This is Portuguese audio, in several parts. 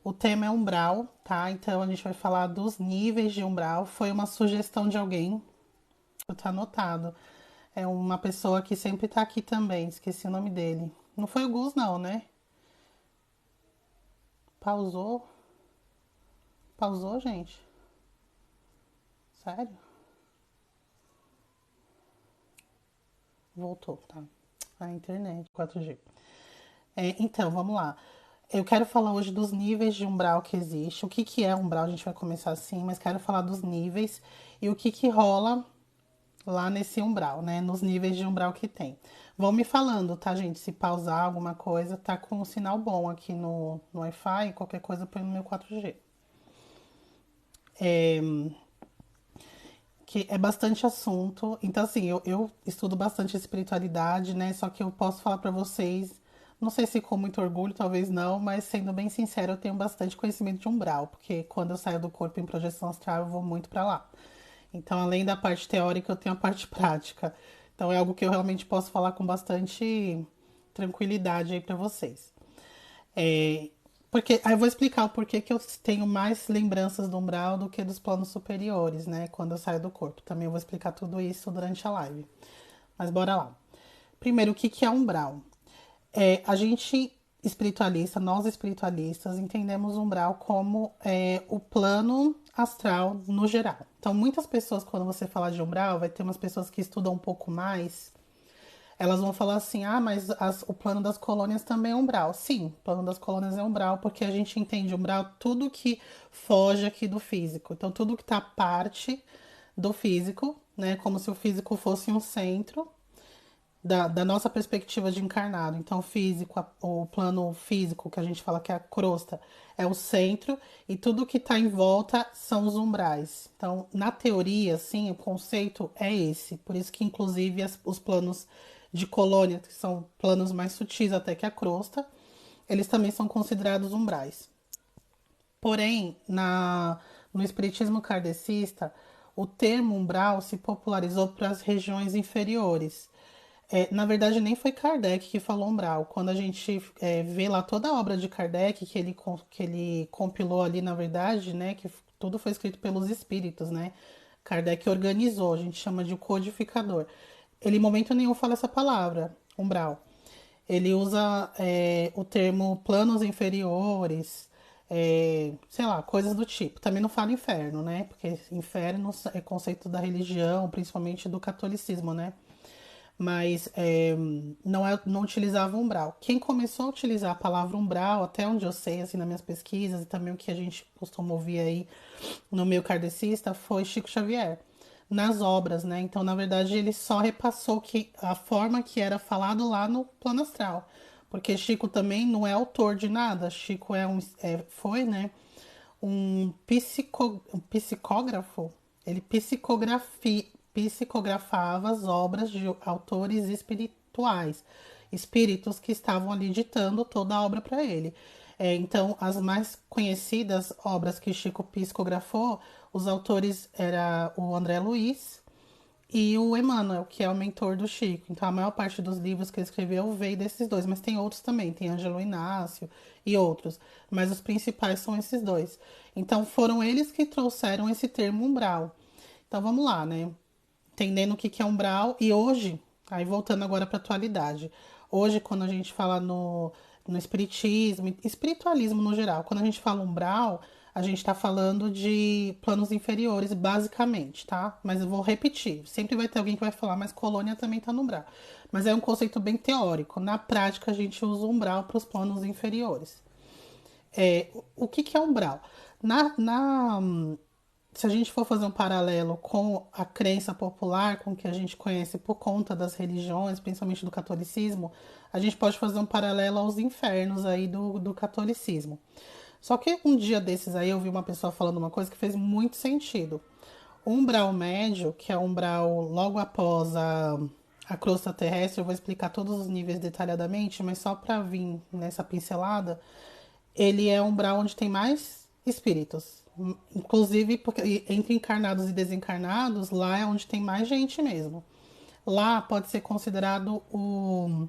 O tema é umbral, tá? Então a gente vai falar dos níveis de umbral. Foi uma sugestão de alguém, tá anotado. É uma pessoa que sempre tá aqui também, esqueci o nome dele. Não foi o Gus, não, né? Pausou? Pausou, gente? Sério? Voltou, tá? A internet, 4G. Então, vamos lá. Eu quero falar hoje dos níveis de umbral que existe. O que que é umbral? A gente vai começar assim, mas quero falar dos níveis e o que que rola lá nesse umbral, né? Nos níveis de umbral que tem. Vão me falando, tá, gente? Se pausar alguma coisa, tá com um sinal bom aqui no Wi-Fi, qualquer coisa põe no meu 4G. Que é bastante assunto. Então, assim, eu estudo bastante espiritualidade, né? Só que eu posso falar pra vocês, não sei se com muito orgulho, talvez não, mas sendo bem sincero, eu tenho bastante conhecimento de umbral, porque quando eu saio do corpo em projeção astral, eu vou muito pra lá. Então, além da parte teórica, eu tenho a parte prática. Então, é algo que eu realmente posso falar com bastante tranquilidade aí pra vocês. É, porque aí eu vou explicar o porquê que eu tenho mais lembranças do umbral do que dos planos superiores, né? Quando eu saio do corpo. Também eu vou explicar tudo isso durante a live. Mas bora lá. Primeiro, o que que é umbral? A gente espiritualista, nós espiritualistas, entendemos o umbral como o plano astral no geral. Então, muitas pessoas, quando você falar de umbral, vai ter umas pessoas que estudam um pouco mais, elas vão falar assim: ah, mas o plano das colônias também é umbral. Sim, o plano das colônias é umbral, porque a gente entende umbral tudo que foge aqui do físico. Então, tudo que está parte do físico, né? Como se o físico fosse um centro da nossa perspectiva de encarnado. Então, físico, o plano físico, que a gente fala que é a crosta, é o centro, e tudo que está em volta são os umbrais. Então, na teoria, sim, o conceito é esse. Por isso que, inclusive, os planos de colônia, que são planos mais sutis até que a crosta, eles também são considerados umbrais. Porém, no espiritismo kardecista, o termo umbral se popularizou para as regiões inferiores. Na verdade, nem foi Kardec que falou umbral. Quando a gente vê lá toda a obra de Kardec, que ele compilou ali, na verdade, né, que tudo foi escrito pelos espíritos, né? Kardec organizou, a gente chama de codificador. Ele, em momento nenhum, fala essa palavra, umbral. Ele usa o termo planos inferiores, sei lá, coisas do tipo. Também não fala inferno, né? Porque inferno é conceito da religião, principalmente do catolicismo, né? Mas não utilizava umbral. Quem começou a utilizar a palavra umbral, até onde eu sei, assim, nas minhas pesquisas, e também o que a gente costuma ouvir aí no meio kardecista, foi Chico Xavier, nas obras, né? Então, na verdade, ele só repassou que a forma que era falado lá no plano astral. Porque Chico também não é autor de nada, Chico foi, né, um psicógrafo. Ele psicografava as obras de autores espirituais, espíritos que estavam ali ditando toda a obra para ele. Então, as mais conhecidas obras que Chico psicografou, os autores era o André Luiz e o Emmanuel, que é o mentor do Chico. Então, a maior parte dos livros que ele escreveu veio desses dois, mas tem outros também, tem Ângelo Inácio e outros, mas os principais são esses dois. Então, foram eles que trouxeram esse termo umbral. Então, vamos lá, né? Entendendo o que que é umbral e hoje, aí voltando agora para a atualidade. Hoje, quando a gente fala no espiritismo, espiritualismo no geral, quando a gente fala umbral, a gente está falando de planos inferiores, basicamente, tá? Mas eu vou repetir. Sempre vai ter alguém que vai falar, mas colônia também está no umbral. Mas é um conceito bem teórico. Na prática, a gente usa o umbral para os planos inferiores. O que que é umbral? Na Se a gente for fazer um paralelo com a crença popular, com o que a gente conhece por conta das religiões, principalmente do catolicismo, a gente pode fazer um paralelo aos infernos aí do catolicismo. Só que um dia desses aí eu vi uma pessoa falando uma coisa que fez muito sentido. O umbral médio, que é o umbral logo após a crosta terrestre, eu vou explicar todos os níveis detalhadamente, mas só para vir nessa pincelada, ele é um umbral onde tem mais espíritos. Inclusive, porque entre encarnados e desencarnados, lá é onde tem mais gente mesmo. Lá pode ser considerado o.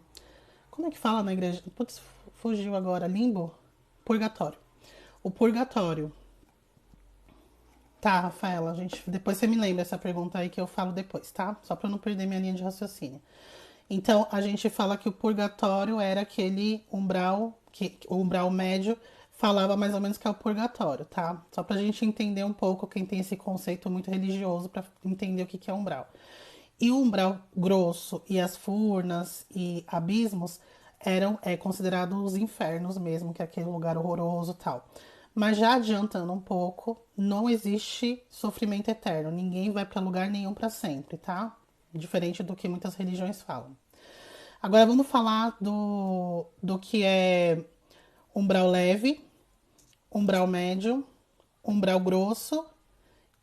Como é que fala na igreja? Putz, fugiu agora. Limbo? Purgatório. O purgatório. Tá, Rafaela, depois você me lembra essa pergunta aí que eu falo depois, tá? Só pra eu não perder minha linha de raciocínio. Então, a gente fala que o purgatório era aquele umbral, que o umbral médio falava mais ou menos que é o purgatório, tá? Só pra gente entender um pouco, quem tem esse conceito muito religioso, pra entender o que que é umbral. E o umbral grosso e as furnas e abismos eram considerados os infernos mesmo, que é aquele lugar horroroso e tal. Mas já adiantando um pouco, não existe sofrimento eterno. Ninguém vai para lugar nenhum para sempre, tá? Diferente do que muitas religiões falam. Agora vamos falar do que é umbral leve, umbral médio, umbral grosso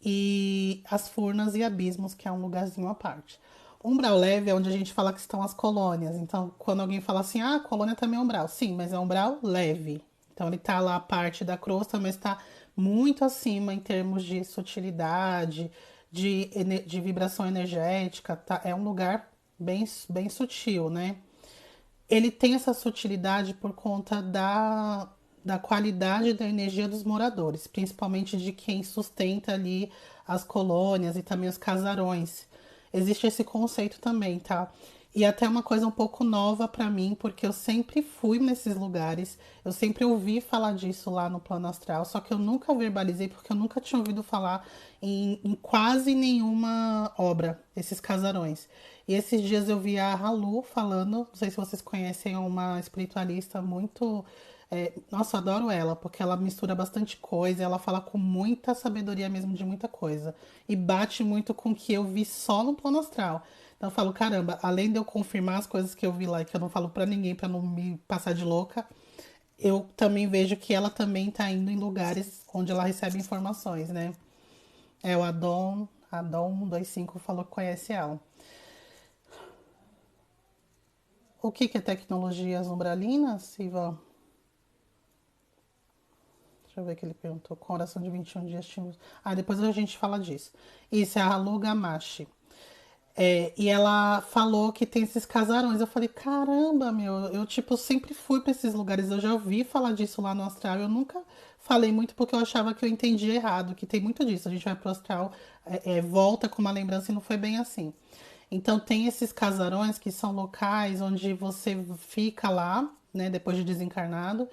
e as furnas e abismos, que é um lugarzinho à parte. Umbral leve é onde a gente fala que estão as colônias. Então, quando alguém fala assim, ah, a colônia também é umbral. Sim, mas é umbral leve. Então, ele tá lá a parte da crosta, mas está muito acima em termos de sutilidade, de vibração energética. Tá? É um lugar bem sutil, né? Ele tem essa sutilidade por conta da qualidade da energia dos moradores, principalmente de quem sustenta ali as colônias e também os casarões. Existe esse conceito também, tá? E até uma coisa um pouco nova para mim, porque eu sempre fui nesses lugares, eu sempre ouvi falar disso lá no plano astral, só que eu nunca verbalizei, porque eu nunca tinha ouvido falar em quase nenhuma obra, esses casarões. E esses dias eu vi a Halu falando, não sei se vocês conhecem, é uma espiritualista muito. Nossa, eu adoro ela, porque ela mistura bastante coisa, ela fala com muita sabedoria mesmo de muita coisa. E bate muito com o que eu vi só no plano astral. Então eu falo, caramba, além de eu confirmar as coisas que eu vi lá e que eu não falo pra ninguém pra não me passar de louca, eu também vejo que ela também tá indo em lugares onde ela recebe informações, né? É o Adon 125 falou que conhece ela. O que que é tecnologias umbralinas, Ivan? Deixa eu ver o que ele perguntou. Com oração de 21 dias tínhamos. Ah, depois a gente fala disso. Isso é a Halu Gamashi. E ela falou que tem esses casarões. Eu falei, caramba, meu, eu tipo sempre fui para esses lugares. Eu já ouvi falar disso lá no astral. Eu nunca falei muito porque eu achava que eu entendia errado, que tem muito disso. A gente vai pro astral, volta com uma lembrança e não foi bem assim. Então tem esses casarões que são locais onde você fica lá, né, depois de desencarnado.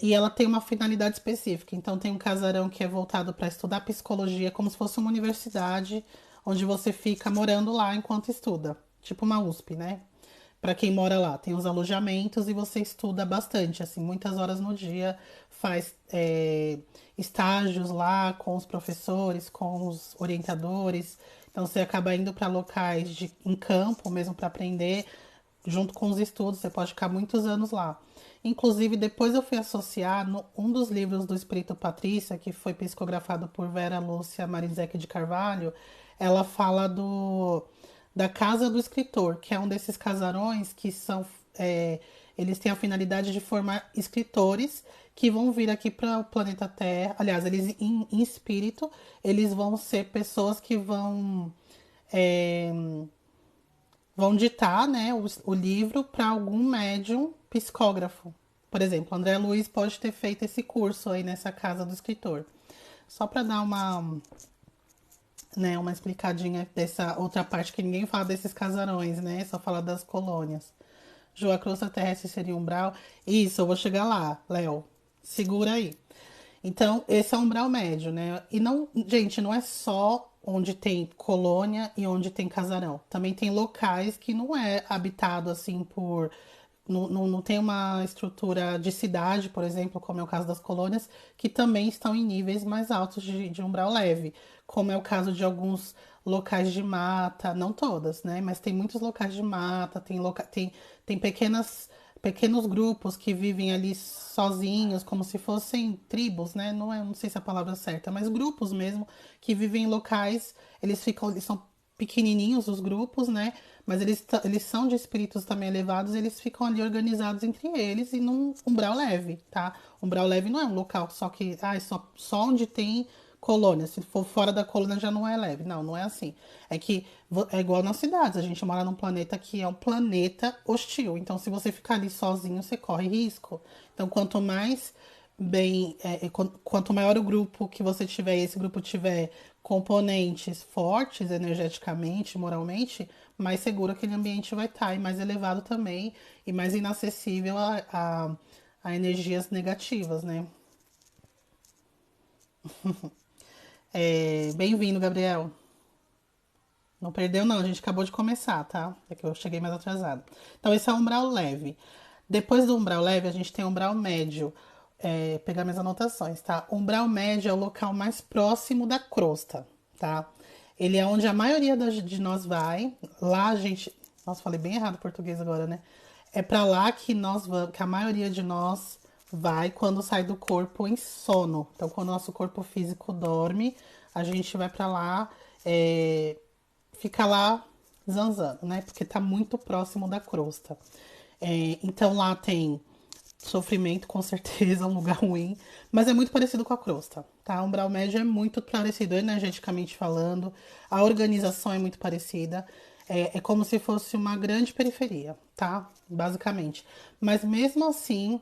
E ela tem uma finalidade específica. Então, tem um casarão que é voltado para estudar psicologia, como se fosse uma universidade, onde você fica morando lá enquanto estuda. Tipo uma USP, né? Para quem mora lá, tem os alojamentos e você estuda bastante, assim, muitas horas no dia, faz estágios lá com os professores, com os orientadores. Então, você acaba indo para locais em campo mesmo para aprender junto com os estudos, você pode ficar muitos anos lá. Inclusive, depois eu fui associar um dos livros do Espírito Patrícia, que foi psicografado por Vera Lúcia Marizek de Carvalho, ela fala da Casa do Escritor, que é um desses casarões que são. Eles têm a finalidade de formar escritores que vão vir aqui para o planeta Terra. Aliás, eles em espírito, eles vão ser pessoas que é, vão ditar, né, o livro para algum médium psicógrafo. Por exemplo, André Luiz pode ter feito esse curso aí nessa casa do escritor. Só para dar uma explicadinha dessa outra parte que ninguém fala desses casarões, né? Só fala das colônias. Joa crosta terrestre seria umbral. Isso, eu vou chegar lá, Léo. Segura aí. Então, esse é o umbral médio, né? E não, gente, não é só onde tem colônia e onde tem casarão. Também tem locais que não é habitado assim por. Não tem uma estrutura de cidade, por exemplo, como é o caso das colônias, que também estão em níveis mais altos de umbral leve, como é o caso de alguns locais de mata, não todas, né? Mas tem muitos locais de mata, tem pequenos grupos que vivem ali sozinhos, como se fossem tribos, né? Não sei se é a palavra certa, mas grupos mesmo que vivem em locais, eles são pequenininhos os grupos, né? Mas eles são de espíritos também elevados, eles ficam ali organizados entre eles e num umbral leve, tá? Umbral leve não é um local só que, só onde tem colônia. Se for fora da colônia já não é leve. Não, não é assim. É que é igual nas cidades. A gente mora num planeta que é um planeta hostil. Então, se você ficar ali sozinho, você corre risco. Então, quanto mais bem, quanto maior o grupo que você tiver, e esse grupo tiver componentes fortes energeticamente, moralmente, mais seguro aquele ambiente vai estar, e mais elevado também, e mais inacessível a energias negativas, né? Bem-vindo, Gabriel. Não perdeu, não, a gente acabou de começar, tá? É que eu cheguei mais atrasado. Então, esse é o umbral leve. Depois do umbral leve, a gente tem o umbral médio. Pegar minhas anotações, tá? O umbral médio é o local mais próximo da crosta, tá? Ele é onde a maioria de nós vai. Lá a gente. Nossa, falei bem errado o português agora, né? É pra lá que nós vamos, que a maioria de nós vai quando sai do corpo em sono. Então, quando o nosso corpo físico dorme, a gente vai pra lá. Fica lá zanzando, né? Porque tá muito próximo da crosta. Então lá tem sofrimento, com certeza, um lugar ruim, mas é muito parecido com a crosta, tá? O umbral médio é muito parecido energeticamente falando, a organização é muito parecida, é como se fosse uma grande periferia, tá? Basicamente. Mas mesmo assim,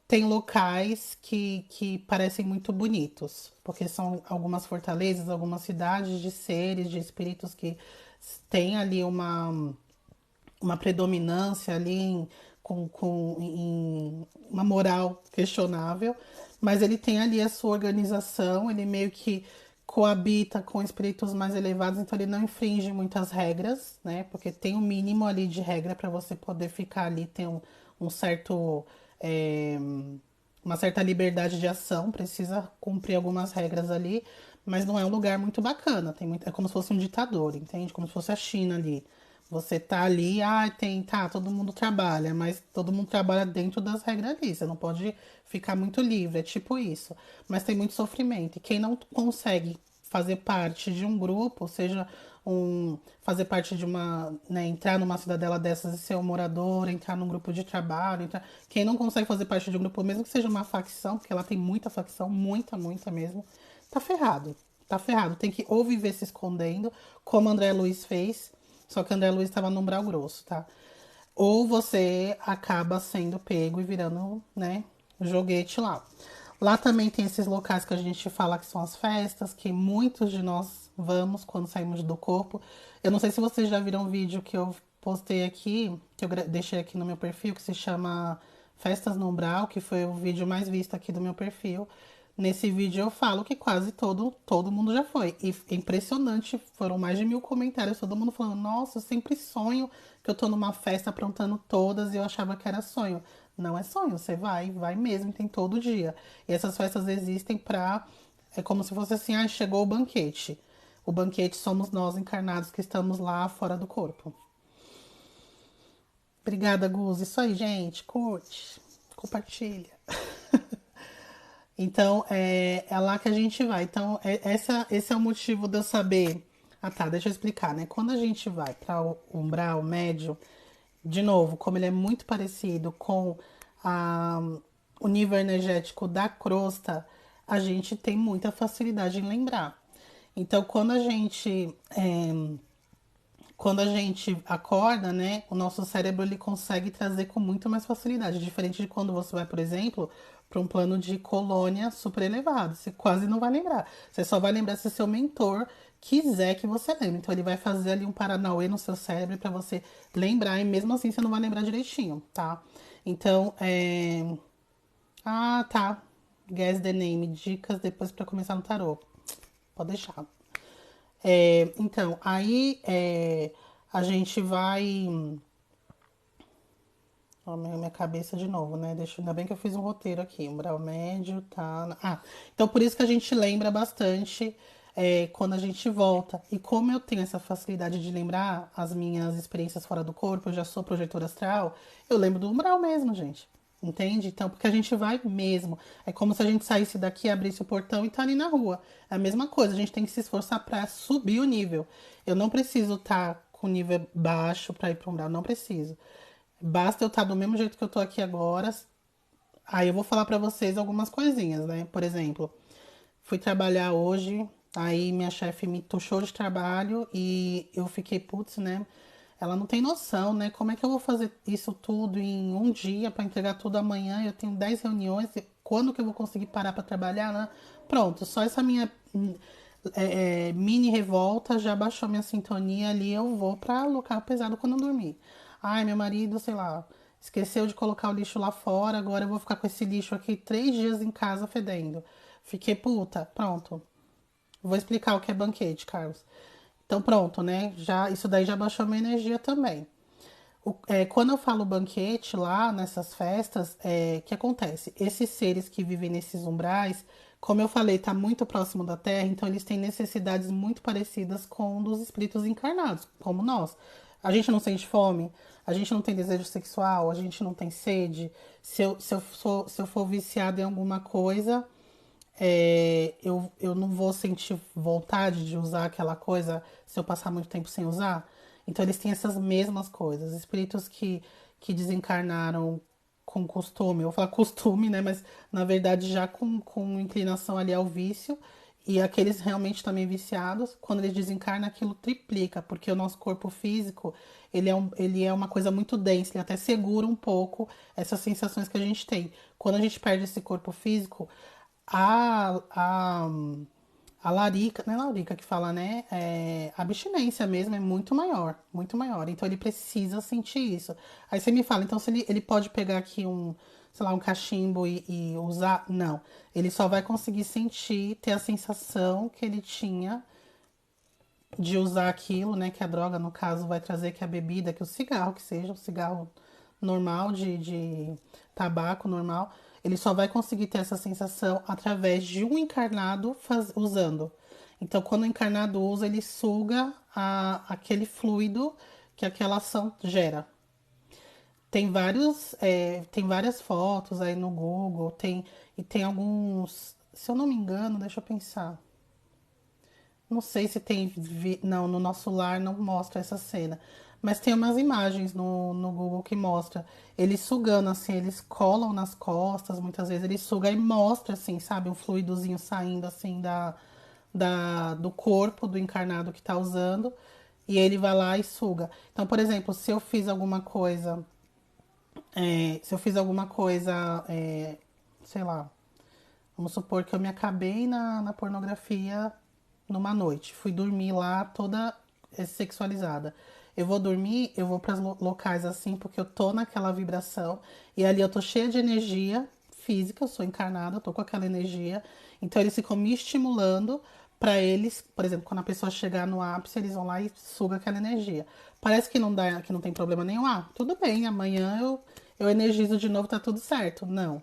tem locais que parecem muito bonitos, porque são algumas fortalezas, algumas cidades de seres, de espíritos que têm ali uma predominância ali em uma moral questionável, mas ele tem ali a sua organização, ele meio que coabita com espíritos mais elevados, então ele não infringe muitas regras, né? Porque tem um mínimo ali de regra para você poder ficar ali, ter um certo. é, uma certa liberdade de ação, precisa cumprir algumas regras ali, mas não é um lugar muito bacana. É como se fosse um ditador, entende? Como se fosse a China ali. Você tá ali, todo mundo trabalha, mas todo mundo trabalha dentro das regras ali. Você não pode ficar muito livre, é tipo isso. Mas tem muito sofrimento. E quem não consegue fazer parte de um grupo, seja fazer parte de uma, né, entrar numa cidadela dessas e ser um morador, entrar num grupo de trabalho, quem não consegue fazer parte de um grupo, mesmo que seja uma facção, porque ela tem muita facção, muita mesmo, tá ferrado. Tá ferrado. Tem que ou viver se escondendo, como André Luiz fez, só que André Luiz estava no umbral grosso, tá? Ou você acaba sendo pego e virando, né, joguete lá. Lá também tem esses locais que a gente fala que são as festas, que muitos de nós vamos quando saímos do corpo. Eu não sei se vocês já viram um vídeo que eu postei aqui, que eu deixei aqui no meu perfil, que se chama Festas no Umbral, que foi o vídeo mais visto aqui do meu perfil. Nesse vídeo eu falo que quase todo mundo já foi. E é impressionante, foram mais de 1000 comentários, todo mundo falando, nossa, eu sempre sonho que eu tô numa festa aprontando todas e eu achava que era sonho. Não é sonho, você vai mesmo, tem todo dia. E essas festas existem pra. É como se fosse assim, chegou o banquete. O banquete somos nós encarnados que estamos lá fora do corpo. Obrigada, Gus. Isso aí, gente. Curte, compartilha. Então, é lá que a gente vai. Então, esse é o motivo de eu saber. Ah, tá, deixa eu explicar, né? Quando a gente vai para o umbral médio, de novo, como ele é muito parecido com a, o nível energético da crosta, a gente tem muita facilidade em lembrar. Então, quando a gente acorda, né, o nosso cérebro ele consegue trazer com muito mais facilidade, diferente de quando você vai, por exemplo, para um plano de colônia super elevado, você quase não vai lembrar. Você só vai lembrar se seu mentor quiser que você lembre. Então ele vai fazer ali um paranauê no seu cérebro para você lembrar e mesmo assim você não vai lembrar direitinho, tá? Então, tá. Guess the name, dicas depois para começar no tarô. Pode deixar. Então, aí a gente vai. Ó, minha cabeça de novo, né? Ainda bem que eu fiz um roteiro aqui. Umbral médio, tá. Então por isso que a gente lembra bastante quando a gente volta. E como eu tenho essa facilidade de lembrar as minhas experiências fora do corpo, eu já sou projetor astral, eu lembro do umbral mesmo, gente. Entende? Então, porque a gente vai mesmo. É como se a gente saísse daqui, abrisse o portão e tá ali na rua. É a mesma coisa, a gente tem que se esforçar para subir o nível. Eu não preciso estar com nível baixo para ir para umbral, não preciso. Basta eu estar do mesmo jeito que eu tô aqui agora. Aí eu vou falar pra vocês algumas coisinhas, né? Por exemplo, fui trabalhar hoje, aí minha chefe me tuchou de trabalho e eu fiquei, putz, né? Ela não tem noção, né? Como é que eu vou fazer isso tudo em um dia pra entregar tudo amanhã? Eu tenho 10 reuniões. quando que eu vou conseguir parar para trabalhar, né? Pronto, só essa minha mini revolta já baixou minha sintonia ali, eu vou pra local pesado quando eu dormir. Ai, meu marido, sei lá, esqueceu de colocar o lixo lá fora, agora eu vou ficar com esse lixo aqui 3 dias em casa fedendo. Fiquei puta, pronto. Vou explicar o que é banquete, Carlos. Então pronto, né? Já, isso daí já baixou minha energia também. Quando eu falo banquete lá nessas festas, o que acontece? Esses seres que vivem nesses umbrais, como eu falei, está muito próximo da Terra, então eles têm necessidades muito parecidas com dos espíritos encarnados, como nós. A gente não sente fome, a gente não tem desejo sexual, a gente não tem sede. Se eu for viciado em alguma coisa, eu não vou sentir vontade de usar aquela coisa se eu passar muito tempo sem usar. Então eles têm essas mesmas coisas. Espíritos que desencarnaram com costume, eu vou falar costume, né? Mas na verdade já com inclinação ali ao vício. E aqueles realmente também viciados, quando eles desencarnam, aquilo triplica, porque o nosso corpo físico, ele é uma coisa muito densa, ele até segura um pouco essas sensações que a gente tem. Quando a gente perde esse corpo físico, a, a, a larica, não é larica que fala, né? A abstinência mesmo é muito maior, muito maior. Então ele precisa sentir isso. Aí você me fala, então se ele pode pegar aqui sei lá, um cachimbo e usar? Não. Ele só vai conseguir sentir, ter a sensação que ele tinha de usar aquilo, né? Que a droga, no caso, vai trazer, que a bebida, que o cigarro, que seja um cigarro normal, de tabaco normal, ele só vai conseguir ter essa sensação através de um encarnado usando. Então, quando o encarnado usa, ele suga aquele fluido que aquela ação gera. Tem várias fotos aí no Google, e tem alguns, se eu não me engano, deixa eu pensar. Não sei se tem. Não, no nosso lar não mostra essa cena. Mas tem umas imagens no Google que mostra eles sugando, assim, eles colam nas costas, muitas vezes ele suga e mostra, assim, sabe, um fluidozinho saindo, assim, do corpo do encarnado que tá usando. E ele vai lá e suga. Então, por exemplo, se eu fiz alguma coisa, sei lá, vamos supor que eu me acabei na pornografia numa noite. Fui dormir lá toda sexualizada. Eu vou dormir, eu vou para locais assim, porque eu tô naquela vibração. E ali eu tô cheia de energia física, eu sou encarnada, eu tô com aquela energia. Então eles ficam me estimulando para eles, por exemplo, quando a pessoa chegar no ápice, eles vão lá e sugam aquela energia. Parece que não dá, que não tem problema nenhum. Ah, tudo bem, amanhã eu energizo de novo, tá tudo certo. Não.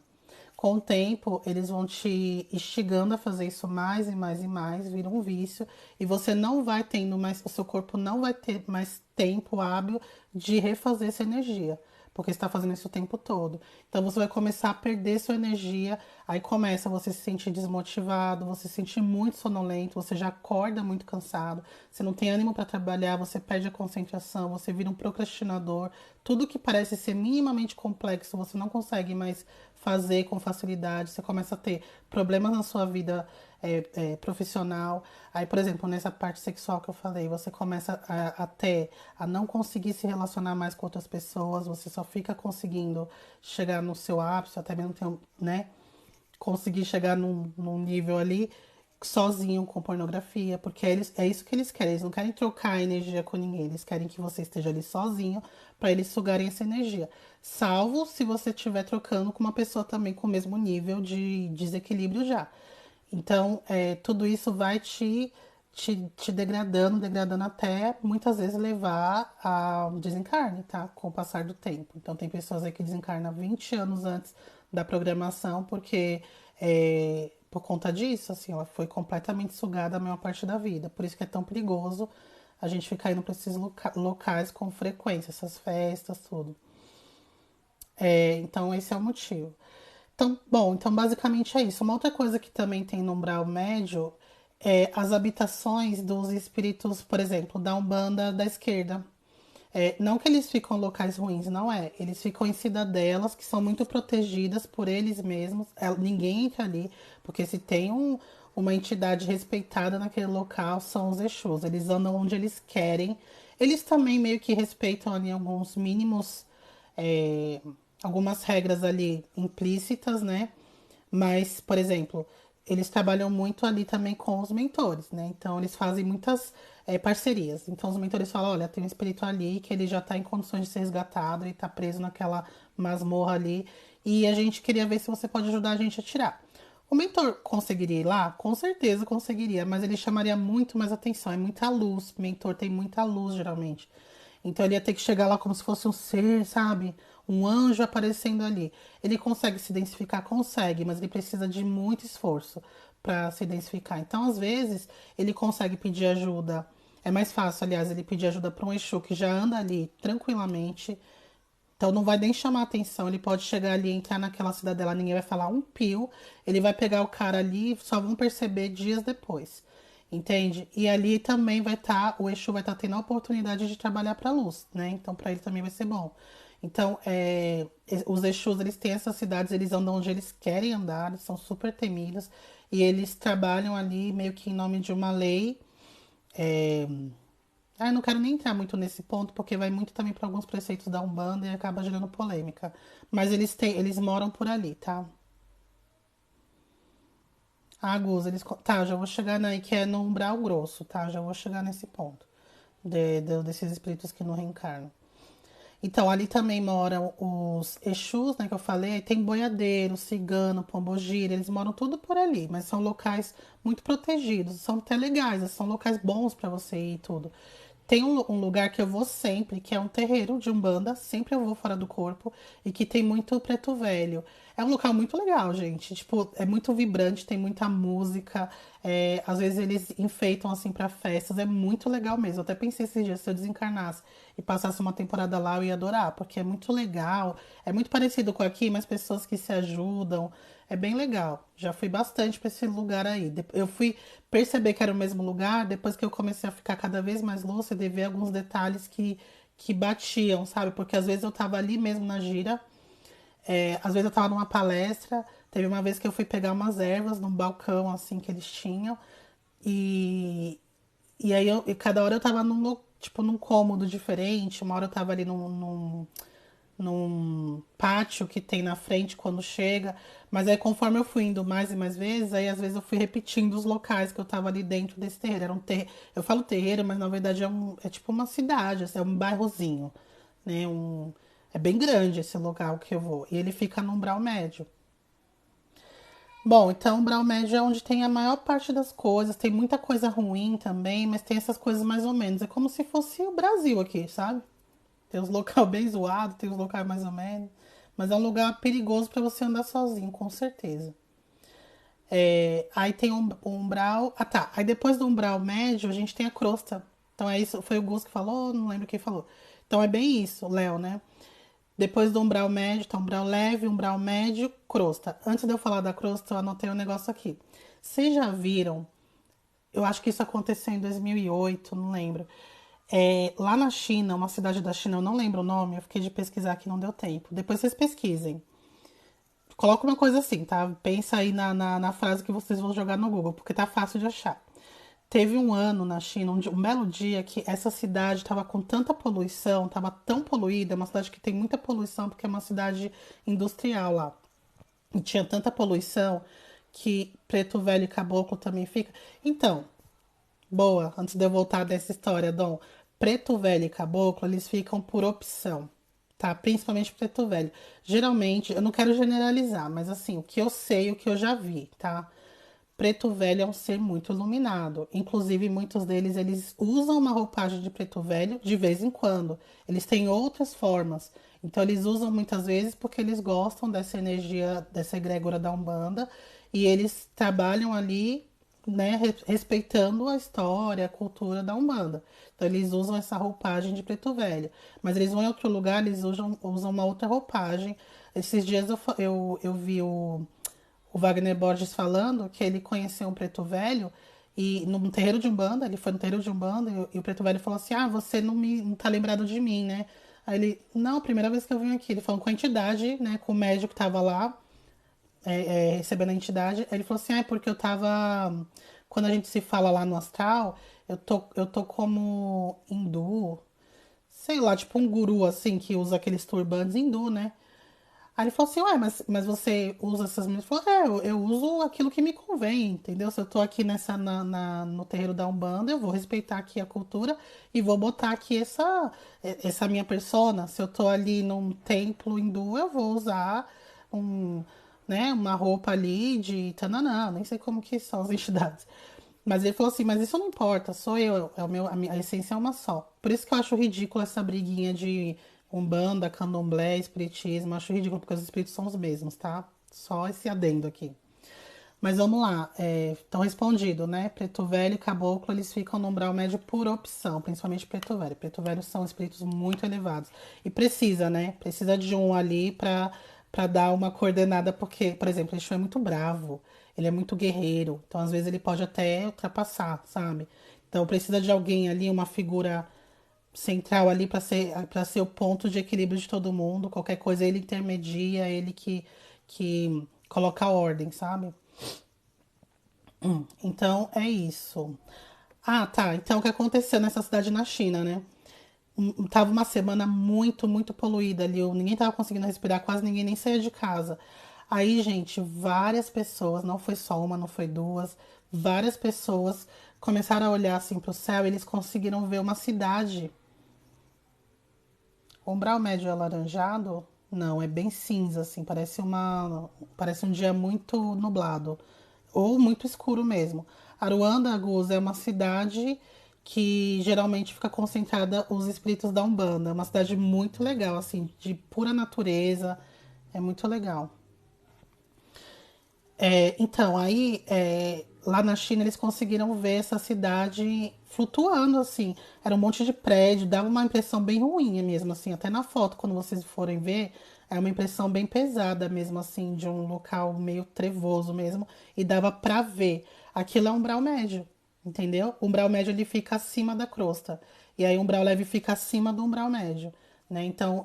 Com o tempo, eles vão te instigando a fazer isso mais e mais e mais, vira um vício, e você não vai tendo mais, o seu corpo não vai ter mais tempo hábil de refazer essa energia, porque você está fazendo isso o tempo todo. Então você vai começar a perder sua energia, aí começa você se sentir desmotivado, você se sentir muito sonolento, você já acorda muito cansado, você não tem ânimo para trabalhar, você perde a concentração, você vira um procrastinador, tudo que parece ser minimamente complexo, você não consegue mais fazer com facilidade, você começa a ter problemas na sua vida profissional. Aí, por exemplo, nessa parte sexual que eu falei, você começa a não conseguir se relacionar mais com outras pessoas, você só fica conseguindo chegar no seu ápice, até mesmo ter, né? Conseguir chegar num nível ali sozinho com pornografia, porque é isso que eles querem. Eles não querem trocar energia com ninguém, eles querem que você esteja ali sozinho para eles sugarem essa energia. Salvo se você estiver trocando com uma pessoa também com o mesmo nível de desequilíbrio já. Então, tudo isso vai te degradando, degradando até muitas vezes levar ao desencarne, tá? Com o passar do tempo. Então, tem pessoas aí que desencarnam 20 anos antes da programação, porque por conta disso, assim, ela foi completamente sugada a maior parte da vida. Por isso que é tão perigoso a gente ficar indo para esses locais com frequência, essas festas, tudo. Então, esse é o motivo. Então, bom, então basicamente é isso. Uma outra coisa que também tem no umbral médio é as habitações dos espíritos, por exemplo, da Umbanda da esquerda. Não que eles ficam em locais ruins, não é. Eles ficam em cidadelas que são muito protegidas por eles mesmos. Ninguém entra ali, porque se tem uma entidade respeitada naquele local, são os Exus. Eles andam onde eles querem. Eles também meio que respeitam ali alguns mínimos, é, algumas regras ali implícitas, né? Mas, por exemplo, eles trabalham muito ali também com os mentores, né? Então, eles fazem muitas parcerias. Então, os mentores falam: olha, tem um espírito ali que ele já está em condições de ser resgatado e está preso naquela masmorra ali. E a gente queria ver se você pode ajudar a gente a tirar. O mentor conseguiria ir lá? Com certeza conseguiria, mas ele chamaria muito mais atenção. É muita luz. O mentor tem muita luz, geralmente. Então ele ia ter que chegar lá como se fosse um ser, sabe? Um anjo aparecendo ali. Ele consegue se identificar? Consegue, mas ele precisa de muito esforço para se identificar. Então, às vezes, ele consegue pedir ajuda. É mais fácil, aliás, ele pedir ajuda para um Exu que já anda ali tranquilamente. Então não vai nem chamar atenção. Ele pode chegar ali, entrar naquela cidadela, ninguém vai falar um pio. Ele vai pegar o cara ali, só vão perceber dias depois. Entende? E ali também vai estar, o Exu vai estar tendo a oportunidade de trabalhar para a luz, né? Então para ele também vai ser bom. Então, os Exus, eles têm essas cidades, eles andam onde eles querem andar, eles são super temidos. E eles trabalham ali meio que em nome de uma lei. é, eu não quero nem entrar muito nesse ponto, porque vai muito também para alguns preceitos da Umbanda e acaba gerando polêmica. Mas eles moram por ali, tá? Ah, Gus, tá, já vou chegar naí que é no umbral grosso, tá? Já vou chegar nesse ponto. Desses espíritos que não reencarnam. Então, ali também moram os Exus, né, que eu falei. Aí tem boiadeiro, cigano, pombogira, eles moram tudo por ali, mas são locais muito protegidos, são até legais, são locais bons para você ir e tudo. Tem um lugar que eu vou sempre, que é um terreiro de Umbanda, sempre eu vou fora do corpo, e que tem muito preto velho. É um local muito legal, gente. Tipo, é muito vibrante, tem muita música. Às vezes eles enfeitam assim pra festas, é muito legal mesmo. Eu até pensei esses dias, se eu desencarnasse e passasse uma temporada lá, eu ia adorar, porque é muito legal. É muito parecido com aqui, mas pessoas que se ajudam. É bem legal. Já fui bastante para esse lugar aí. Eu fui perceber que era o mesmo lugar depois que eu comecei a ficar cada vez mais lúcida e ver alguns detalhes que batiam, sabe? Porque às vezes eu tava ali mesmo na gira, às vezes eu tava numa palestra. Teve uma vez que eu fui pegar umas ervas num balcão assim que eles tinham. E, e aí e cada hora eu tava tipo, num cômodo diferente. Uma hora eu tava ali num pátio que tem na frente quando chega. Mas aí conforme eu fui indo mais e mais vezes, aí às vezes eu fui repetindo os locais que eu tava ali dentro desse terreiro. Era um terreiro, eu falo terreiro, mas na verdade é tipo uma cidade, assim, é um bairrozinho, né? É bem grande esse local que eu vou. E ele fica num umbral médio. Bom, então o umbral médio é onde tem a maior parte das coisas. Tem muita coisa ruim também, mas tem essas coisas mais ou menos. É como se fosse o Brasil aqui, sabe? Tem uns locais bem zoados, tem uns locais mais ou menos. Mas é um lugar perigoso para você andar sozinho, com certeza. Aí tem um umbral. Ah, tá. Aí depois do umbral médio, a gente tem a crosta. Então é isso. Foi o Gus que falou, não lembro quem falou. Então é bem isso, Léo, né? Depois do umbral médio, tá umbral leve, umbral médio, crosta. Antes de eu falar da crosta, eu anotei um negócio aqui. Vocês já viram? Eu acho que isso aconteceu em 2008, não lembro. Lá na China, uma cidade da China, eu não lembro o nome, eu fiquei de pesquisar aqui, não deu tempo. Depois vocês pesquisem. Coloca uma coisa assim, tá? Pensa aí na frase que vocês vão jogar no Google, porque tá fácil de achar. Teve um ano na China, um belo dia, que essa cidade estava com tanta poluição, estava tão poluída, é uma cidade que tem muita poluição, porque é uma cidade industrial lá. E tinha tanta poluição que Preto Velho e Caboclo também fica. Então, boa, antes de eu voltar dessa história, Dom. Preto Velho e Caboclo, eles ficam por opção, tá? Principalmente Preto Velho. Geralmente, eu não quero generalizar, mas assim, o que eu sei, o que eu já vi, tá? Preto Velho é um ser muito iluminado. Inclusive, muitos deles, eles usam uma roupagem de preto velho de vez em quando. Eles têm outras formas. Então, eles usam muitas vezes porque eles gostam dessa energia, dessa egrégora da Umbanda. E eles trabalham ali, né, respeitando a história, a cultura da Umbanda. Então, eles usam essa roupagem de preto velho. Mas eles vão em outro lugar, eles usam uma outra roupagem. Esses dias eu vi o Wagner Borges falando que ele conheceu um preto velho e num terreiro de Umbanda, ele foi no terreiro de Umbanda e o preto velho falou assim: Ah, você não tá lembrado de mim, né? Aí ele, não, a primeira vez que eu vim aqui, ele falou com a entidade, né, com o médico que tava lá, recebendo a entidade. Aí ele falou assim: Ah, é porque eu tava. Quando a gente se fala lá no astral, eu tô como hindu, sei lá, tipo um guru assim que usa aqueles turbantes hindu, né? Aí ele falou assim, ué, mas você usa essas minhas? Ele falou, eu uso aquilo que me convém, entendeu? Se eu tô aqui no terreiro da Umbanda, eu vou respeitar aqui a cultura e vou botar aqui essa minha persona. Se eu tô ali num templo hindu, eu vou usar um, né, uma roupa ali de tananã, nem sei como que são as entidades. Mas ele falou assim, mas isso não importa, sou eu, a essência é uma só. Por isso que eu acho ridículo essa briguinha de Umbanda, Candomblé, Espiritismo, eu acho ridículo porque os espíritos são os mesmos, tá? Só esse adendo aqui. Mas vamos lá, então respondido, né? Preto Velho e Caboclo, eles ficam no umbral médio por opção, principalmente Preto Velho. Preto Velho são espíritos muito elevados. E precisa, né? Precisa de um ali pra dar uma coordenada, porque, por exemplo, Exu é muito bravo, ele é muito guerreiro, então às vezes ele pode até ultrapassar, sabe? Então precisa de alguém ali, uma figura central ali para ser o ponto de equilíbrio de todo mundo. Qualquer coisa ele intermedia, ele que coloca ordem, sabe? Então é isso. Ah, tá. Então o que aconteceu nessa cidade na China, né? Tava uma semana muito, muito poluída ali. Ninguém tava conseguindo respirar, quase ninguém nem saía de casa. Aí, gente, várias pessoas, não foi só uma, não foi duas, várias pessoas começaram a olhar assim pro céu e eles conseguiram ver uma cidade. O umbral médio é alaranjado? Não, é bem cinza, assim, parece um dia muito nublado ou muito escuro mesmo. Aruanda, Gus, é uma cidade que geralmente fica concentrada os espíritos da Umbanda. É uma cidade muito legal, assim, de pura natureza. É muito legal. Então, aí, lá na China, eles conseguiram ver essa cidade flutuando, assim. Era um monte de prédio, dava uma impressão bem ruim mesmo, assim. Até na foto, quando vocês forem ver, é uma impressão bem pesada mesmo, assim, de um local meio trevoso mesmo. E dava pra ver. Aquilo é um umbral médio, entendeu? O umbral médio, ele fica acima da crosta. E aí, o umbral leve fica acima do umbral médio, né? Então,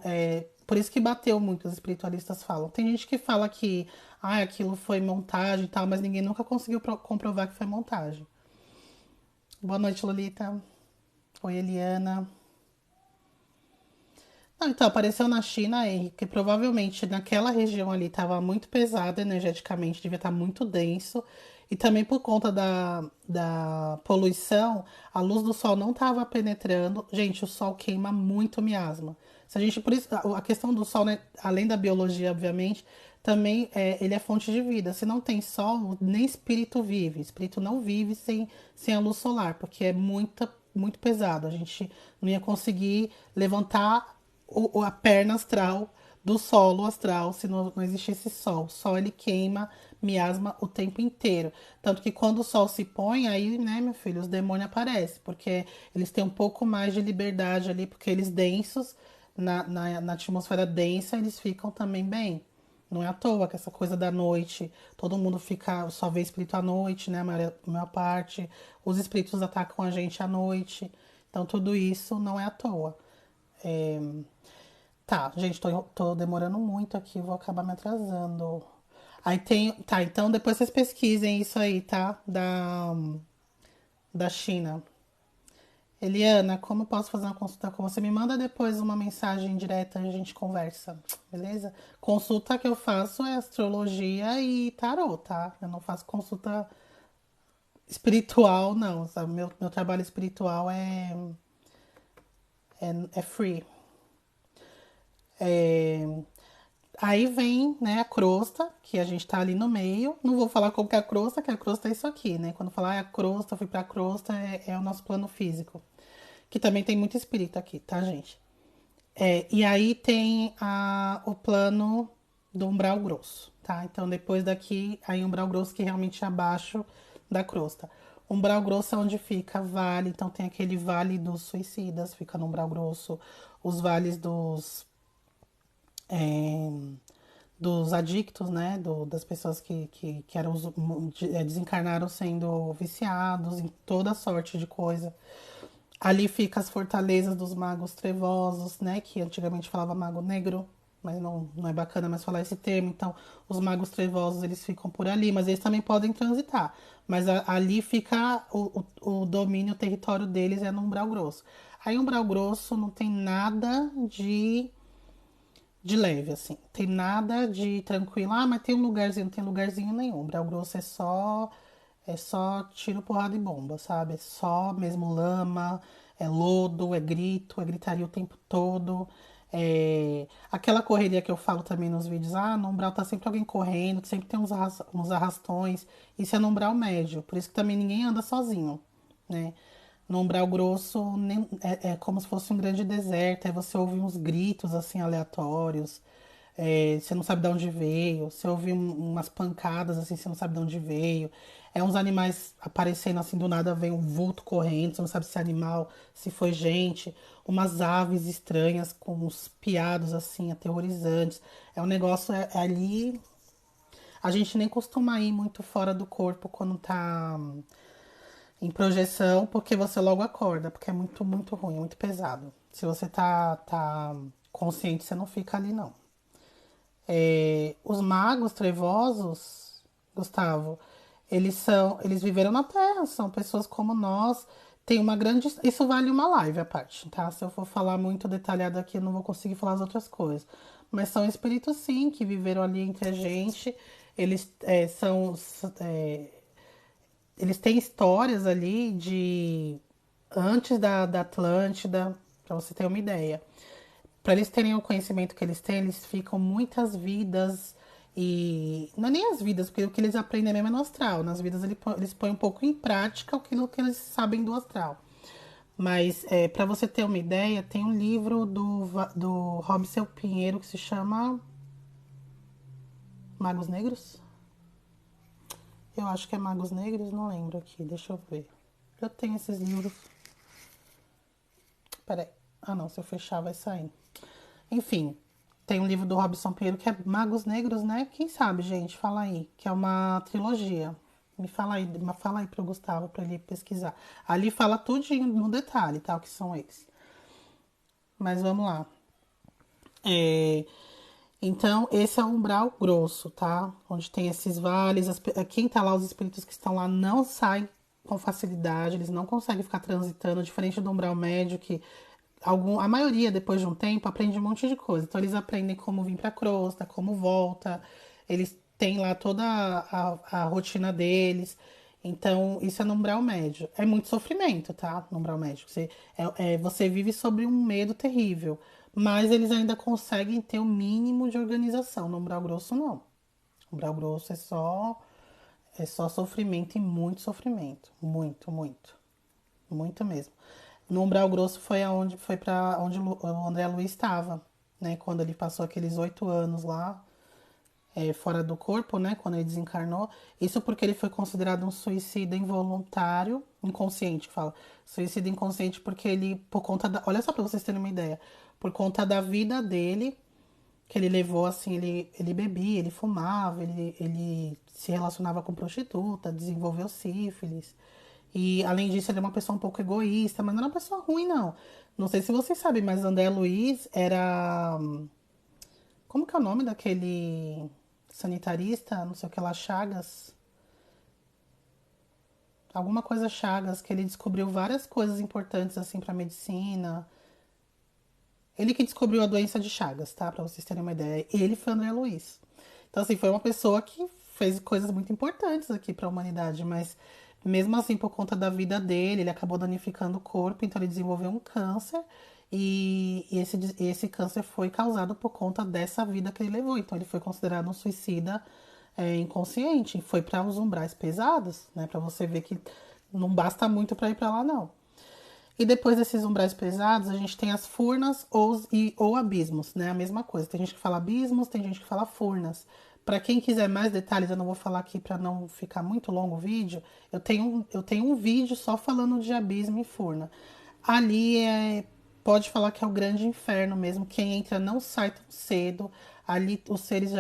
por isso que bateu muito, os espiritualistas falam. Tem gente que fala que aquilo foi montagem e tal, mas ninguém nunca conseguiu comprovar que foi montagem. Boa noite, Lolita. Oi, Eliana. Não, então, apareceu na China, que provavelmente naquela região ali estava muito pesado energeticamente, devia estar muito denso. E também por conta da poluição, a luz do sol não estava penetrando. Gente, o sol queima muito miasma. Se a gente, por isso, a questão do sol, né, além da biologia, obviamente, também ele é fonte de vida. Se não tem sol, nem espírito vive. Espírito não vive sem a luz solar, porque é muito pesado. A gente não ia conseguir levantar a perna astral do solo astral se não existisse sol. O sol ele queima miasma o tempo inteiro. Tanto que quando o sol se põe, aí, né, meu filho, os demônios aparecem, porque eles têm um pouco mais de liberdade ali, porque eles densos, na atmosfera densa, eles ficam também bem. Não é à toa que essa coisa da noite, todo mundo só vê espírito à noite, né? A maior parte. Os espíritos atacam a gente à noite. Então, tudo isso não é à toa. É, Tá, gente, tô demorando muito aqui, vou acabar me atrasando. Aí tem. Tá, então depois vocês pesquisem isso aí, tá? Da China. Eliana, como eu posso fazer uma consulta com você? Me manda depois uma mensagem direta e a gente conversa, beleza? Consulta que eu faço é astrologia e tarô, tá? Eu não faço consulta espiritual, não, sabe? Meu trabalho espiritual é free. É, Aí vem, né, a crosta, que a gente tá ali no meio. Não vou falar como que a crosta é isso aqui, né? Quando falar a crosta, fui pra crosta, é o nosso plano físico. Que também tem muito espírito aqui, tá, gente? E aí tem o plano do umbral grosso, tá? Então depois daqui, aí umbral grosso que realmente é abaixo da crosta. Umbral grosso é onde fica vale, então tem aquele vale dos suicidas, fica no umbral grosso. Os vales é, dos adictos, né? Das pessoas que eram desencarnaram sendo viciados em toda sorte de coisa. Ali fica as fortalezas dos magos trevosos, né? Que antigamente falava mago negro, mas não é bacana mais falar esse termo. Então, os magos trevosos, eles ficam por ali, mas eles também podem transitar. Mas ali fica o domínio, o território deles é no Umbral Grosso. Aí, Umbral Grosso não tem nada de leve, assim. Tem nada de tranquilo. Ah, mas tem um lugarzinho, não tem lugarzinho nenhum. Umbral Grosso é só tiro, porrada e bomba, sabe? É só mesmo lama, é lodo, é grito, é gritaria o tempo todo. É... Aquela correria que eu falo também nos vídeos, ah, no umbral tá sempre alguém correndo, que sempre tem uns arrastões. Isso é no umbral médio, por isso que também ninguém anda sozinho, né? No umbral grosso é como se fosse um grande deserto, aí você ouve uns gritos assim aleatórios, você não sabe de onde veio, você ouve umas pancadas assim, você não sabe de onde veio. É uns animais aparecendo assim do nada, vem um vulto correndo, você não sabe se é animal, se foi gente, umas aves estranhas com uns piados assim aterrorizantes. É um negócio é ali, a gente nem costuma ir muito fora do corpo quando tá em projeção, porque você logo acorda, porque é muito, muito ruim, é muito pesado. Se você tá consciente, você não fica ali, não. Os magos trevosos, Gustavo, eles viveram na Terra, são pessoas como nós. Tem uma grande. Isso vale uma live à parte, tá? Se eu for falar muito detalhado aqui, eu não vou conseguir falar as outras coisas. Mas são espíritos, sim, que viveram ali entre a gente. Eles eles têm histórias ali de antes da Atlântida, para você ter uma ideia. Para eles terem o conhecimento que eles têm, eles ficam muitas vidas e não é nem as vidas, porque o que eles aprendem mesmo é no astral. Nas vidas eles põem um pouco em prática aquilo que eles sabem do astral. Mas para você ter uma ideia, tem um livro do Robson Pinheiro que se chama Magos Negros? Eu acho que é Magos Negros, não lembro aqui, deixa eu ver. Eu tenho esses livros. Peraí. Ah, não, se eu fechar vai sair. Enfim, tem um livro do Robson Pinheiro que é Magos Negros, né? Quem sabe, gente? Fala aí. Que é uma trilogia. Fala aí pro Gustavo pra ele pesquisar. Ali fala tudinho no detalhe, tá? O que são eles. Mas vamos lá. É, Então, esse é o umbral grosso, tá? Onde tem esses vales. Quem tá lá, os espíritos que estão lá, não saem com facilidade, eles não conseguem ficar transitando, diferente do umbral médio, que a maioria, depois de um tempo, aprende um monte de coisa. Então, eles aprendem como vir pra crosta, como volta, eles têm lá toda a rotina deles. Então, isso é no umbral médio. É muito sofrimento, tá? No umbral médio. Você vive sobre um medo terrível. Mas eles ainda conseguem ter o mínimo de organização. No umbral grosso, não. O umbral grosso é só sofrimento e muito sofrimento. Muito, muito. Muito mesmo. No umbral grosso foi para onde o André Luiz estava, né? Quando ele passou aqueles 8 anos lá, fora do corpo, né? Quando ele desencarnou. Isso porque ele foi considerado um suicida involuntário, inconsciente, que fala. Suicida inconsciente porque ele, por conta da. Olha só pra vocês terem uma ideia. Por conta da vida dele, que ele levou, assim, ele bebia, ele fumava, ele se relacionava com prostituta, desenvolveu sífilis. E, além disso, ele é uma pessoa um pouco egoísta, mas não é uma pessoa ruim, não. Não sei se vocês sabem, mas André Luiz era. Como que é o nome daquele sanitarista? Não sei o que lá, Chagas. Alguma coisa Chagas, que ele descobriu várias coisas importantes, assim, pra medicina. Ele que descobriu a doença de Chagas, tá? Pra vocês terem uma ideia. Ele foi André Luiz. Então, assim, foi uma pessoa que fez coisas muito importantes aqui pra humanidade, mas mesmo assim, por conta da vida dele, ele acabou danificando o corpo, então ele desenvolveu um câncer e esse câncer foi causado por conta dessa vida que ele levou. Então, ele foi considerado um suicida inconsciente e foi para os umbrais pesados, né? Pra você ver que não basta muito pra ir pra lá, não. E depois desses umbrais pesados, a gente tem as furnas ou abismos, né? A mesma coisa. Tem gente que fala abismos, tem gente que fala furnas. Para quem quiser mais detalhes, eu não vou falar aqui para não ficar muito longo o vídeo. Eu tenho um vídeo só falando de abismo e furna. Ali pode falar que é o grande inferno mesmo. Quem entra não sai tão cedo. Ali os seres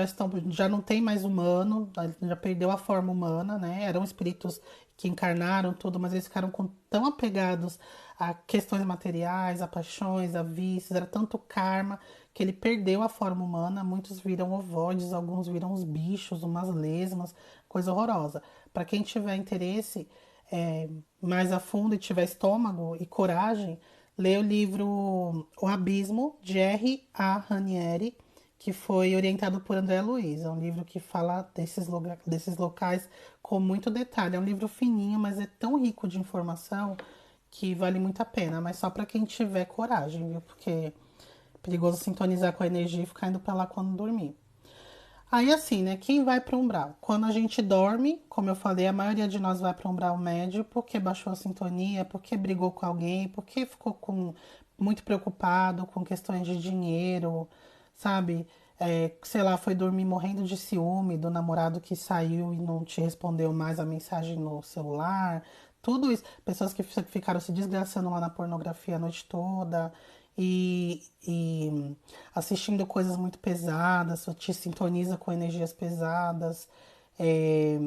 já não tem mais humano, já perdeu a forma humana, né? Eram espíritos que encarnaram tudo, mas eles ficaram tão apegados a questões materiais, a paixões, a vícios, era tanto karma que ele perdeu a forma humana. Muitos viram ovoides, alguns viram os bichos, umas lesmas, coisa horrorosa. Para quem tiver interesse mais a fundo e tiver estômago e coragem, lê o livro O Abismo, de R. A. Ranieri, que foi orientado por André Luiz. É um livro que fala desses locais com muito detalhe. É um livro fininho, mas é tão rico de informação que vale muito a pena. Mas só para quem tiver coragem, viu? Porque é perigoso sintonizar com a energia e ficar indo para lá quando dormir. Aí assim, né? Quem vai para o umbral? Quando a gente dorme, como eu falei, a maioria de nós vai para o umbral médio porque baixou a sintonia, porque brigou com alguém, porque ficou muito preocupado com questões de dinheiro, sabe? Sei lá, foi dormir morrendo de ciúme do namorado que saiu e não te respondeu mais a mensagem no celular. Tudo isso. Pessoas que ficaram se desgraçando lá na pornografia a noite toda e assistindo coisas muito pesadas, te sintoniza com energias pesadas. É,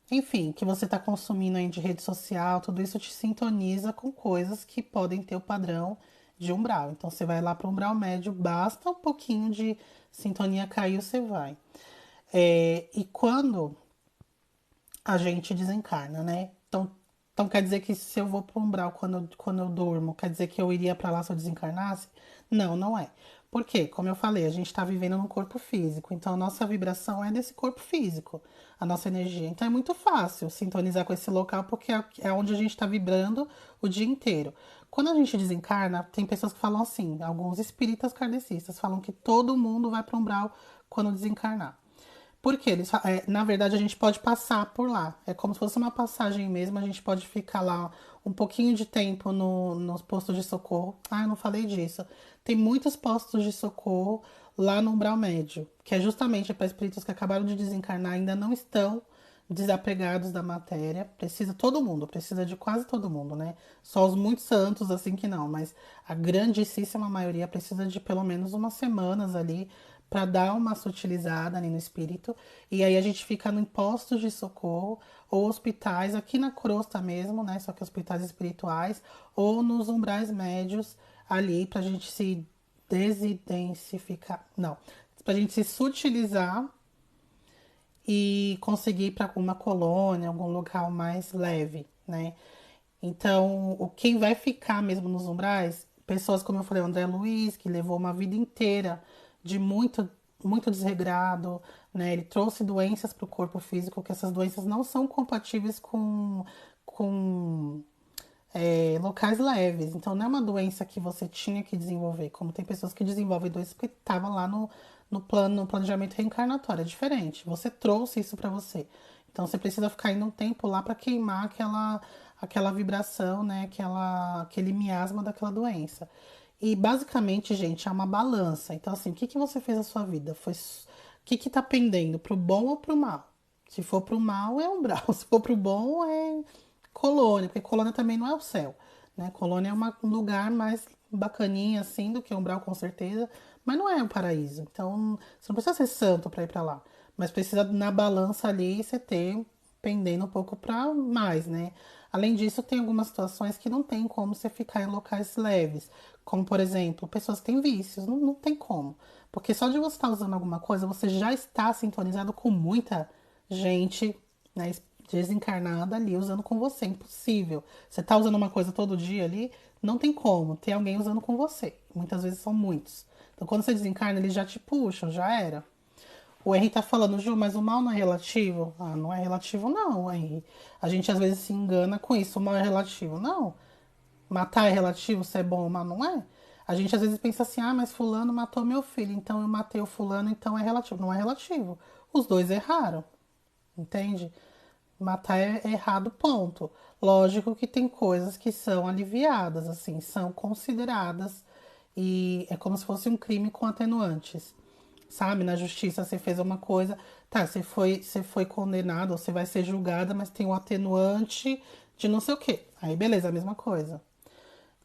enfim, que você está consumindo aí de rede social, tudo isso te sintoniza com coisas que podem ter o padrão de umbral. Então você vai lá para o umbral médio, basta um pouquinho de sintonia cair, você vai. E quando a gente desencarna, né? Então quer dizer que se eu vou para o umbral quando eu durmo, quer dizer que eu iria para lá se eu desencarnasse? Não, não é. Por quê? Como eu falei, a gente está vivendo num corpo físico, então a nossa vibração é desse corpo físico, a nossa energia. Então é muito fácil sintonizar com esse local porque é onde a gente está vibrando o dia inteiro. Quando a gente desencarna, tem pessoas que falam assim, alguns espíritas kardecistas falam que todo mundo vai para o umbral quando desencarnar. Porque na verdade, a gente pode passar por lá. É como se fosse uma passagem mesmo. A gente pode ficar lá um pouquinho de tempo nos postos de socorro. Ah, eu não falei disso. Tem muitos postos de socorro lá no umbral médio, que é justamente para espíritos que acabaram de desencarnar, ainda não estão desapegados da matéria. Precisa todo mundo, precisa de quase todo mundo, né? Só os muitos santos, assim que não, mas a grandíssima maioria precisa de pelo menos umas semanas ali para dar uma sutilizada ali no espírito. E aí a gente fica em postos de socorro ou hospitais, aqui na crosta mesmo, né? Só que hospitais espirituais, ou nos umbrais médios ali pra gente se desidensificar. Não, pra gente se sutilizar e conseguir ir para alguma colônia, algum local mais leve, né? Então, quem vai ficar mesmo nos umbrais, pessoas como eu falei, o André Luiz, que levou uma vida inteira de muito desregrado, né? Ele trouxe doenças para o corpo físico, que essas doenças não são compatíveis com locais leves. Então, não é uma doença que você tinha que desenvolver, como tem pessoas que desenvolvem doenças porque estava lá no planejamento reencarnatório. É diferente. Você trouxe isso para você. Então, você precisa ficar indo um tempo lá para queimar aquela vibração, né? Aquele miasma daquela doença. E basicamente, gente, é uma balança. Então, assim, o que que você fez na sua vida? O que que tá pendendo, pro bom ou pro mal? Se for pro mal, é umbral. Se for pro bom, é colônia, porque colônia também não é o céu, né? Colônia é um lugar mais bacaninha, assim, do que umbral, com certeza, mas não é um paraíso. Então, você não precisa ser santo para ir para lá, mas precisa, na balança ali, você ter pendendo um pouco para mais, né? Além disso, tem algumas situações que não tem como você ficar em locais leves, como, por exemplo, pessoas que têm vícios, não tem como. Porque só de você estar usando alguma coisa, você já está sintonizado com muita gente, né, desencarnada ali usando com você. Impossível. Você tá usando uma coisa todo dia ali, não tem como ter alguém usando com você. Muitas vezes são muitos. Então, quando você desencarna, eles já te puxam, já era. O Henry tá falando, Ju, mas o mal não é relativo? Ah, não é relativo, não, Henry. A gente às vezes se engana com isso. O mal é relativo. Não. Matar é relativo, se é bom ou mal, não é? A gente às vezes pensa assim, ah, mas fulano matou meu filho, então eu matei o fulano, então é relativo. Não é relativo. Os dois erraram, entende? Matar é errado, ponto. Lógico que tem coisas que são aliviadas, assim, são consideradas e é como se fosse um crime com atenuantes. Sabe, na justiça você fez uma coisa, tá, você foi condenado, ou você vai ser julgada, mas tem um atenuante de não sei o quê. Aí beleza, a mesma coisa.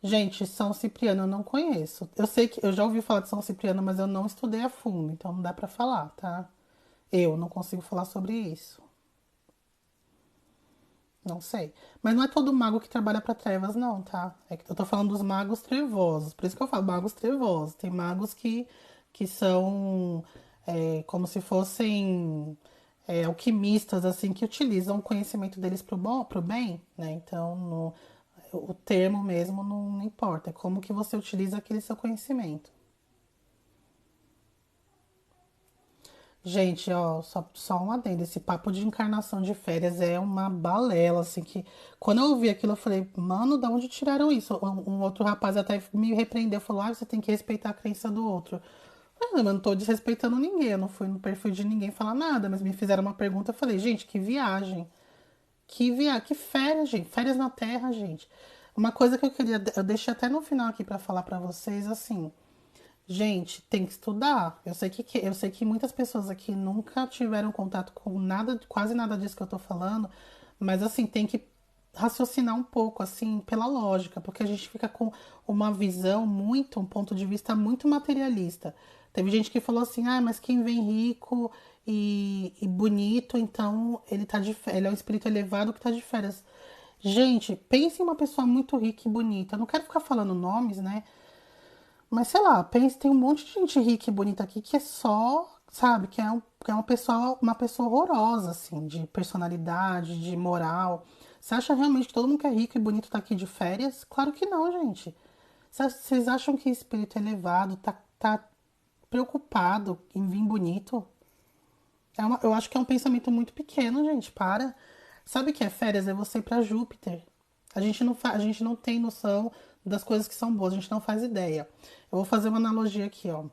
Gente, São Cipriano eu não conheço. Eu sei que eu já ouvi falar de São Cipriano, mas eu não estudei a fundo, então não dá pra falar, tá? Eu não consigo falar sobre isso. Não sei. Mas não é todo mago que trabalha pra trevas, não, tá? É que eu tô falando dos magos trevosos. Por isso que eu falo magos trevosos. Tem magos que são como se fossem alquimistas, assim, que utilizam o conhecimento deles pro bom, pro bem, né? Então, o termo mesmo não importa. É como que você utiliza aquele seu conhecimento. Gente, ó, só um adendo. Esse papo de encarnação de férias é uma balela, assim, que quando eu ouvi aquilo, eu falei, mano, da onde tiraram isso? Um outro rapaz até me repreendeu, falou, ah, você tem que respeitar a crença do outro. Eu não tô desrespeitando ninguém, eu não fui no perfil de ninguém falar nada, mas me fizeram uma pergunta, eu falei, gente, que viagem. Que férias, gente. Férias na Terra, gente. Uma coisa que eu queria, eu deixei até no final aqui pra falar pra vocês, assim, gente, tem que estudar. Eu sei que muitas pessoas aqui nunca tiveram contato com nada, quase nada disso que eu tô falando, mas assim, tem que raciocinar um pouco, assim, pela lógica, porque a gente fica com uma visão muito, um ponto de vista muito materialista. Teve gente que falou assim, ah, mas quem vem rico e bonito, então ele tá ele é um espírito elevado que tá de férias. Gente, pense em uma pessoa muito rica e bonita. Eu não quero ficar falando nomes, né? Mas sei lá, pensa, tem um monte de gente rica e bonita aqui que é só, sabe, que é uma pessoa horrorosa, assim, de personalidade, de moral. Você acha realmente que todo mundo que é rico e bonito tá aqui de férias? Claro que não, gente. Vocês acham que espírito elevado tá preocupado em vir bonito? Eu acho que é um pensamento muito pequeno, gente. Para. Sabe o que é férias? É você ir pra Júpiter. A gente não tem noção das coisas que são boas, a gente não faz ideia. Eu vou fazer uma analogia aqui, ó.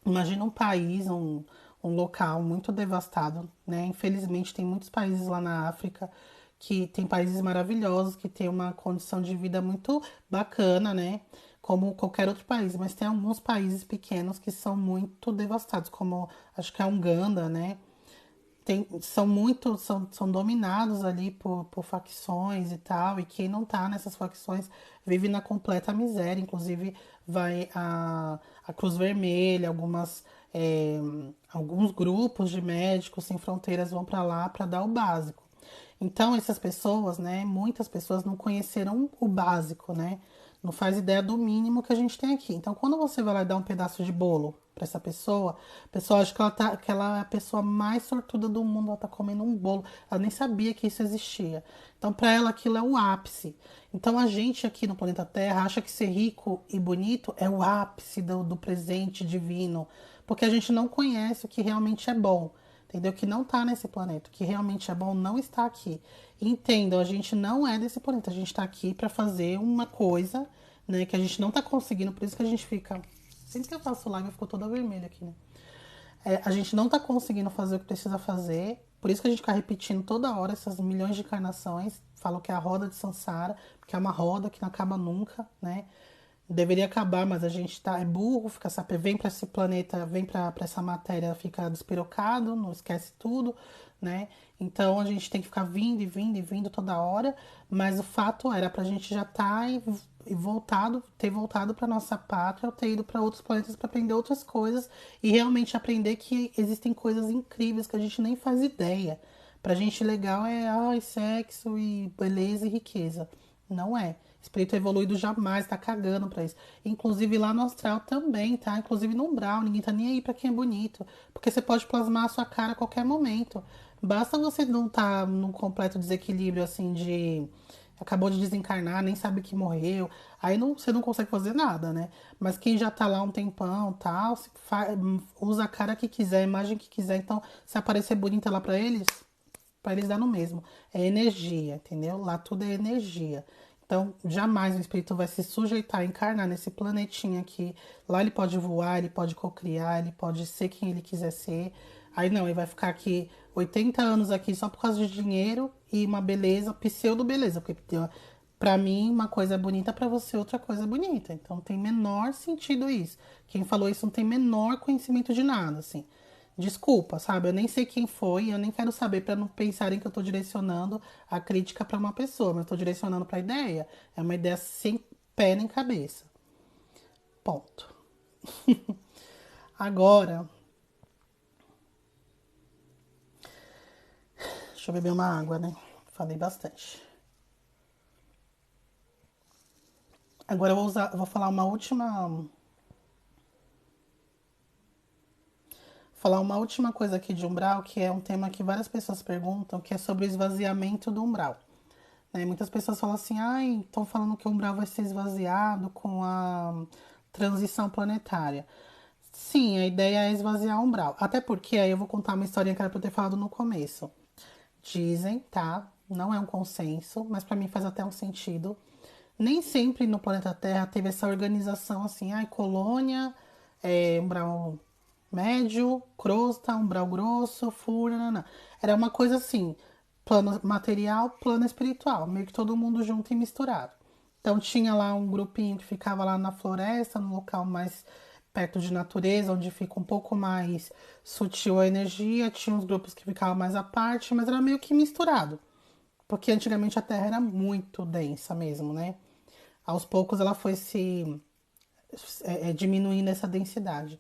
Imagina um país, um local muito devastado, né? Infelizmente, tem muitos países lá na África que tem países maravilhosos, que tem uma condição de vida muito bacana, né? Como qualquer outro país, mas tem alguns países pequenos que são muito devastados, como acho que é a Uganda, né? São dominados ali por facções e tal, e quem não tá nessas facções vive na completa miséria. Inclusive, vai a Cruz Vermelha, é, alguns grupos de médicos sem fronteiras vão para lá para dar o básico. Então, essas pessoas, né, muitas pessoas não conheceram o básico, né? Não faz ideia do mínimo que a gente tem aqui. Então, quando você vai lá e dá um pedaço de bolo para essa pessoa, a pessoa acha que ela é a pessoa mais sortuda do mundo, ela tá comendo um bolo. Ela nem sabia que isso existia. Então, para ela, aquilo é o ápice. Então, a gente aqui no planeta Terra acha que ser rico e bonito é o ápice do presente divino, porque a gente não conhece o que realmente é bom. Entendeu? Que não tá nesse planeta. O que realmente é bom não está aqui. Entendam, a gente não é desse planeta. A gente tá aqui para fazer uma coisa, né, que a gente não tá conseguindo. Por isso que a gente fica. Sempre que eu faço live, eu fico toda vermelha aqui, né? A gente não tá conseguindo fazer o que precisa fazer. Por isso que a gente fica repetindo toda hora essas milhões de encarnações. Falam que é a roda de Sansara, porque é uma roda que não acaba nunca, né? Deveria acabar, mas a gente tá, é burro, fica sabe, vem para esse planeta, vem para essa matéria, fica despirocado, não esquece tudo, né? Então a gente tem que ficar vindo e vindo e vindo toda hora, mas o fato era pra gente já estar e voltado, ter voltado para nossa pátria, ou ter ido para outros planetas para aprender outras coisas e realmente aprender que existem coisas incríveis que a gente nem faz ideia. Pra gente legal é ai, sexo e beleza e riqueza. Não é. Espírito evoluído jamais tá cagando pra isso. Inclusive lá no astral também, tá? Inclusive no umbral, ninguém tá nem aí pra quem é bonito. Porque você pode plasmar a sua cara a qualquer momento. Basta você não estar num completo desequilíbrio assim de. Acabou de desencarnar, nem sabe que morreu. Aí não, você não consegue fazer nada, né? Mas quem já tá lá um tempão, tal, usa a cara que quiser, a imagem que quiser. Então, se aparecer bonita lá pra eles dá no mesmo. É energia, entendeu? Lá tudo é energia. Então, jamais o espírito vai se sujeitar a encarnar nesse planetinha aqui. Lá ele pode voar, ele pode cocriar, ele pode ser quem ele quiser ser. Aí não, ele vai ficar aqui 80 anos aqui só por causa de dinheiro e uma beleza, pseudo-beleza. Porque pra mim, uma coisa é bonita, pra você outra coisa é bonita. Então tem menor sentido isso. Quem falou isso não tem menor conhecimento de nada, assim. Desculpa, sabe? Eu nem sei quem foi, eu nem quero saber para não pensarem que eu tô direcionando a crítica para uma pessoa, mas eu tô direcionando para a ideia. É uma ideia sem pé nem cabeça. Ponto. Agora, deixa eu beber uma água, né? Falei bastante. Agora eu vou falar uma última coisa aqui de umbral, que é um tema que várias pessoas perguntam, que é sobre o esvaziamento do umbral. Né? Muitas pessoas falam assim, ai, estão falando que o umbral vai ser esvaziado com a transição planetária. Sim, a ideia é esvaziar o umbral. Até porque aí eu vou contar uma historinha que era pra eu ter falado no começo. Dizem, tá? Não é um consenso, mas pra mim faz até um sentido. Nem sempre no planeta Terra teve essa organização assim, ai, colônia, umbral médio, crosta, umbral grosso, fura, nanã. Era uma coisa assim, plano material, plano espiritual, meio que todo mundo junto e misturado. Então tinha lá um grupinho que ficava lá na floresta, no local mais perto de natureza, onde fica um pouco mais sutil a energia. Tinha uns grupos que ficavam mais à parte, mas era meio que misturado. Porque antigamente a Terra era muito densa mesmo, né? Aos poucos ela foi se diminuindo essa densidade.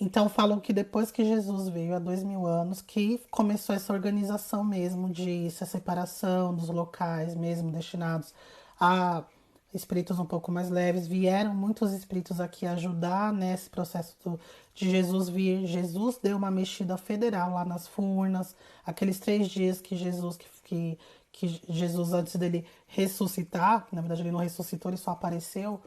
Então falam que depois que Jesus veio há 2000 anos, que começou essa organização mesmo de essa separação dos locais mesmo destinados a espíritos um pouco mais leves. Vieram muitos espíritos aqui ajudar nesse processo de Jesus vir. Jesus deu uma mexida federal lá nas Furnas, aqueles 3 dias que que Jesus, antes dele ressuscitar, na verdade ele não ressuscitou, ele só apareceu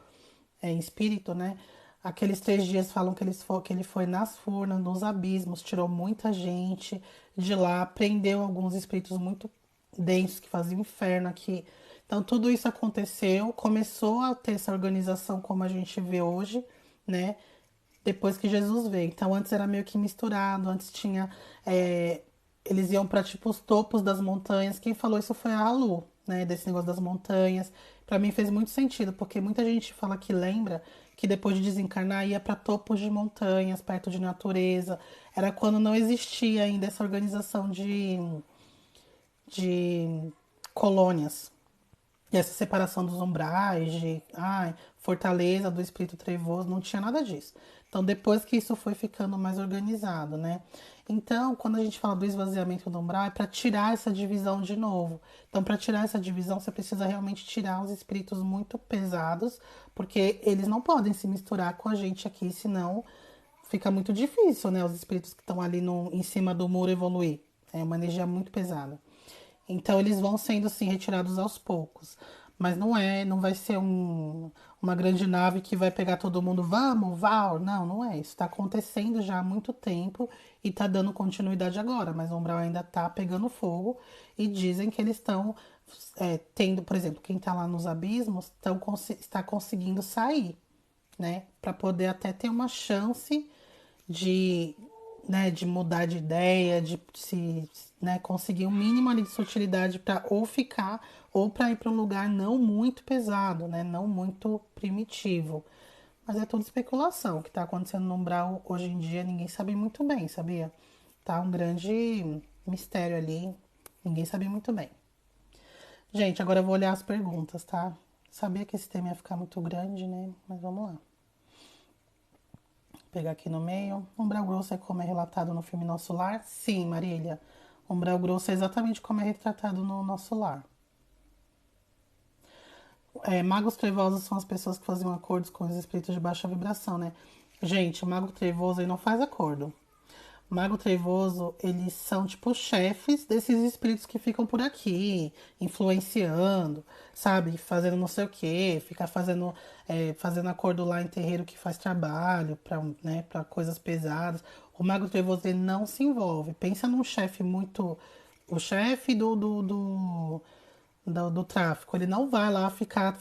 em espírito, né? Aqueles 3 dias falam que ele foi nas furnas, nos abismos, tirou muita gente de lá, prendeu alguns espíritos muito densos que faziam inferno aqui. Então, tudo isso aconteceu, começou a ter essa organização como a gente vê hoje, né? Depois que Jesus veio. Então, antes era meio que misturado, antes tinha. Eles iam para tipo os topos das montanhas. Quem falou isso foi a Lu, né? Desse negócio das montanhas. Para mim fez muito sentido, porque muita gente fala que lembra que depois de desencarnar ia para topos de montanhas, perto de natureza. Era quando não existia ainda essa organização de colônias. E essa separação dos umbrais, de fortaleza do espírito trevoso, não tinha nada disso. Então, depois que isso foi ficando mais organizado, né? Então, quando a gente fala do esvaziamento do umbral, é para tirar essa divisão de novo. Então, para tirar essa divisão, você precisa realmente tirar os espíritos muito pesados, porque eles não podem se misturar com a gente aqui, senão fica muito difícil, né? Os espíritos que estão ali no, em cima do muro evoluir. É uma energia muito pesada. Então eles vão sendo assim retirados aos poucos. Mas não vai ser uma grande nave que vai pegar todo mundo, vamos, Val. Não, não é. Isso está acontecendo já há muito tempo e está dando continuidade agora. Mas o Umbral ainda está pegando fogo e dizem que eles estão tendo, por exemplo, quem está lá nos abismos está conseguindo sair, né? Para poder até ter uma chance de, né, de mudar de ideia, de se, né, conseguir um mínimo ali de sutilidade para ou ficar ou para ir para um lugar não muito pesado, né, não muito primitivo. Mas é tudo especulação. O que está acontecendo no Umbral hoje em dia ninguém sabe muito bem, sabia? Tá um grande mistério ali, ninguém sabe muito bem. Gente, agora eu vou olhar as perguntas, tá? Sabia que esse tema ia ficar muito grande, né? Mas vamos lá. Vou pegar aqui no meio. Umbral grosso é como é relatado no filme Nosso Lar? Sim, Marília. Umbral grosso é exatamente como é retratado no Nosso Lar. Magos trevosos são as pessoas que faziam acordos com os espíritos de baixa vibração, né? Gente, o mago trevoso aí não faz acordo. Mago Trevoso, eles são tipo chefes desses espíritos que ficam por aqui, influenciando, sabe? Fazendo não sei o quê, ficar fazendo acordo lá em terreiro que faz trabalho para, né, para coisas pesadas. O Mago Trevoso, ele não se envolve. Pensa num chefe muito. O chefe do tráfico. Ele não vai lá ficar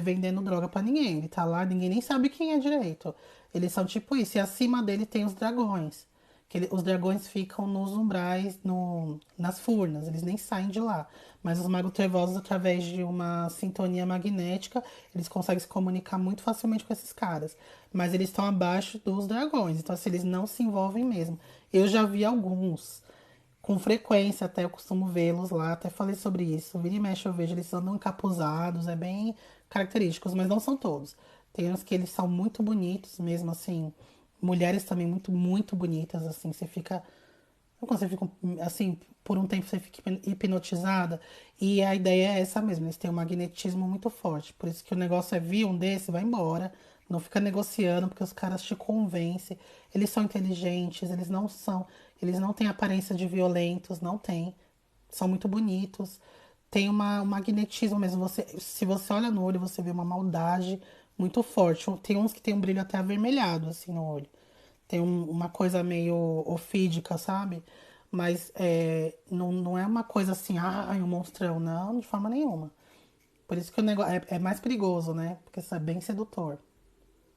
vendendo droga pra ninguém. Ele tá lá, ninguém nem sabe quem é direito. Eles são tipo isso. E acima dele tem os dragões. Os dragões ficam nos umbrais, nas furnas. Eles nem saem de lá. Mas os magos trevosos, através de uma sintonia magnética, eles conseguem se comunicar muito facilmente com esses caras. Mas eles estão abaixo dos dragões. Então, assim, eles não se envolvem mesmo. Eu já vi alguns. Com frequência, até eu costumo vê-los lá, até falei sobre isso. Vira e mexe eu vejo, eles andam encapuzados, é bem característicos, mas não são todos. Tem uns que eles são muito bonitos, mesmo assim. Mulheres também muito, muito bonitas, assim. Você fica. Quando você fica, assim, por um tempo você fica hipnotizada. E a ideia é essa mesmo, eles têm um magnetismo muito forte. Por isso que o negócio é vir um desse, vai embora. Não fica negociando, porque os caras te convencem. Eles são inteligentes, eles não têm aparência de violentos, não tem. São muito bonitos. Tem um magnetismo mesmo. Se você olha no olho, você vê uma maldade muito forte. Tem uns que tem um brilho até avermelhado, assim, no olho. Tem uma coisa meio ofídica, sabe? Mas não é uma coisa assim, ai, um monstrão, não, de forma nenhuma. Por isso que o negócio é mais perigoso, né? Porque isso é bem sedutor.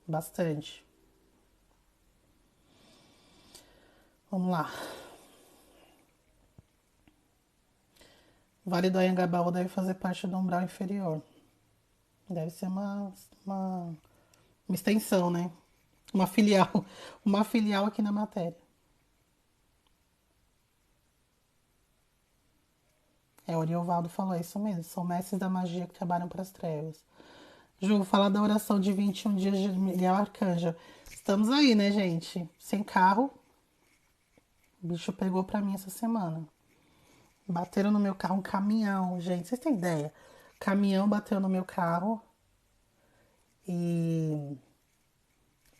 Bastante. Vamos lá. Vale do Anhangabaú deve fazer parte do umbral inferior. Deve ser uma extensão, né? Uma filial. Uma filial aqui na matéria. O Ariovaldo falou isso mesmo. São mestres da magia que trabalham para as trevas. Ju, vou falar da oração de 21 dias de Miguel Arcanjo. Estamos aí, né, gente? Sem carro. O bicho pegou pra mim essa semana. Bateram no meu carro um caminhão, gente. Vocês têm ideia? Caminhão bateu no meu carro e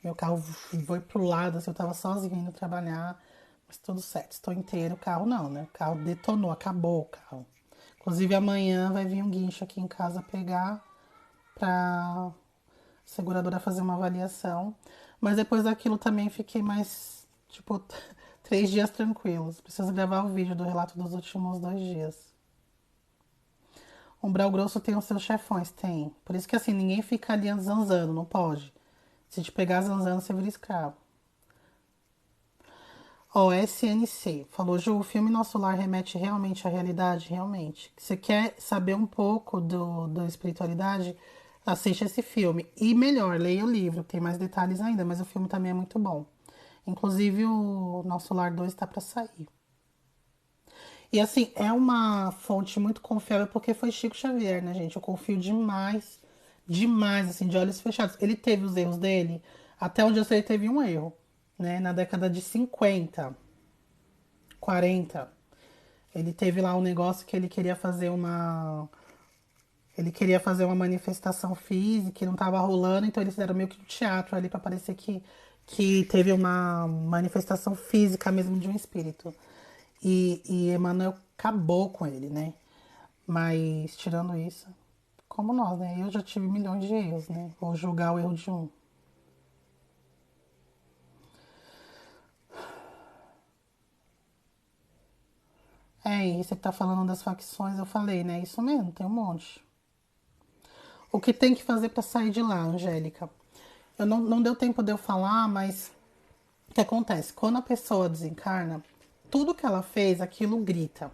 meu carro foi pro lado, assim, eu tava sozinha indo trabalhar, mas tudo certo, estou inteiro. O carro não, né? O carro detonou, acabou o carro. Inclusive amanhã vai vir um guincho aqui em casa pegar pra seguradora fazer uma avaliação. Mas depois daquilo também fiquei mais, tipo, 3 dias tranquilos. Preciso gravar o vídeo do relato dos últimos 2 dias. Umbral Grosso tem os seus chefões, tem. Por isso que assim, ninguém fica ali zanzando, não pode. Se te pegar zanzando, você vira escravo. Ó, SNC falou, Ju, o filme Nosso Lar remete realmente à realidade? Realmente. Você quer saber um pouco da espiritualidade? Assiste esse filme. E melhor, leia o livro, tem mais detalhes ainda, mas o filme também é muito bom. Inclusive, o Nosso Lar 2 está para sair. E assim, é uma fonte muito confiável porque foi Chico Xavier, né, gente? Eu confio demais, demais, assim, de olhos fechados. Ele teve os erros dele, até onde eu sei, ele teve um erro, né? Na década de 50, 40. Ele teve lá um negócio que ele queria fazer uma. Ele queria fazer uma manifestação física e não tava rolando, então eles fizeram meio que um teatro ali pra parecer que teve uma manifestação física mesmo de um espírito. E Emmanuel acabou com ele, né? Mas tirando isso, como nós, né? Eu já tive milhões de erros, né? Vou julgar o erro de um. E você que tá falando das facções, eu falei, né? Isso mesmo, tem um monte. O que tem que fazer pra sair de lá, Angélica? Eu não deu tempo de eu falar, mas o que acontece? Quando a pessoa desencarna, tudo que ela fez, aquilo grita.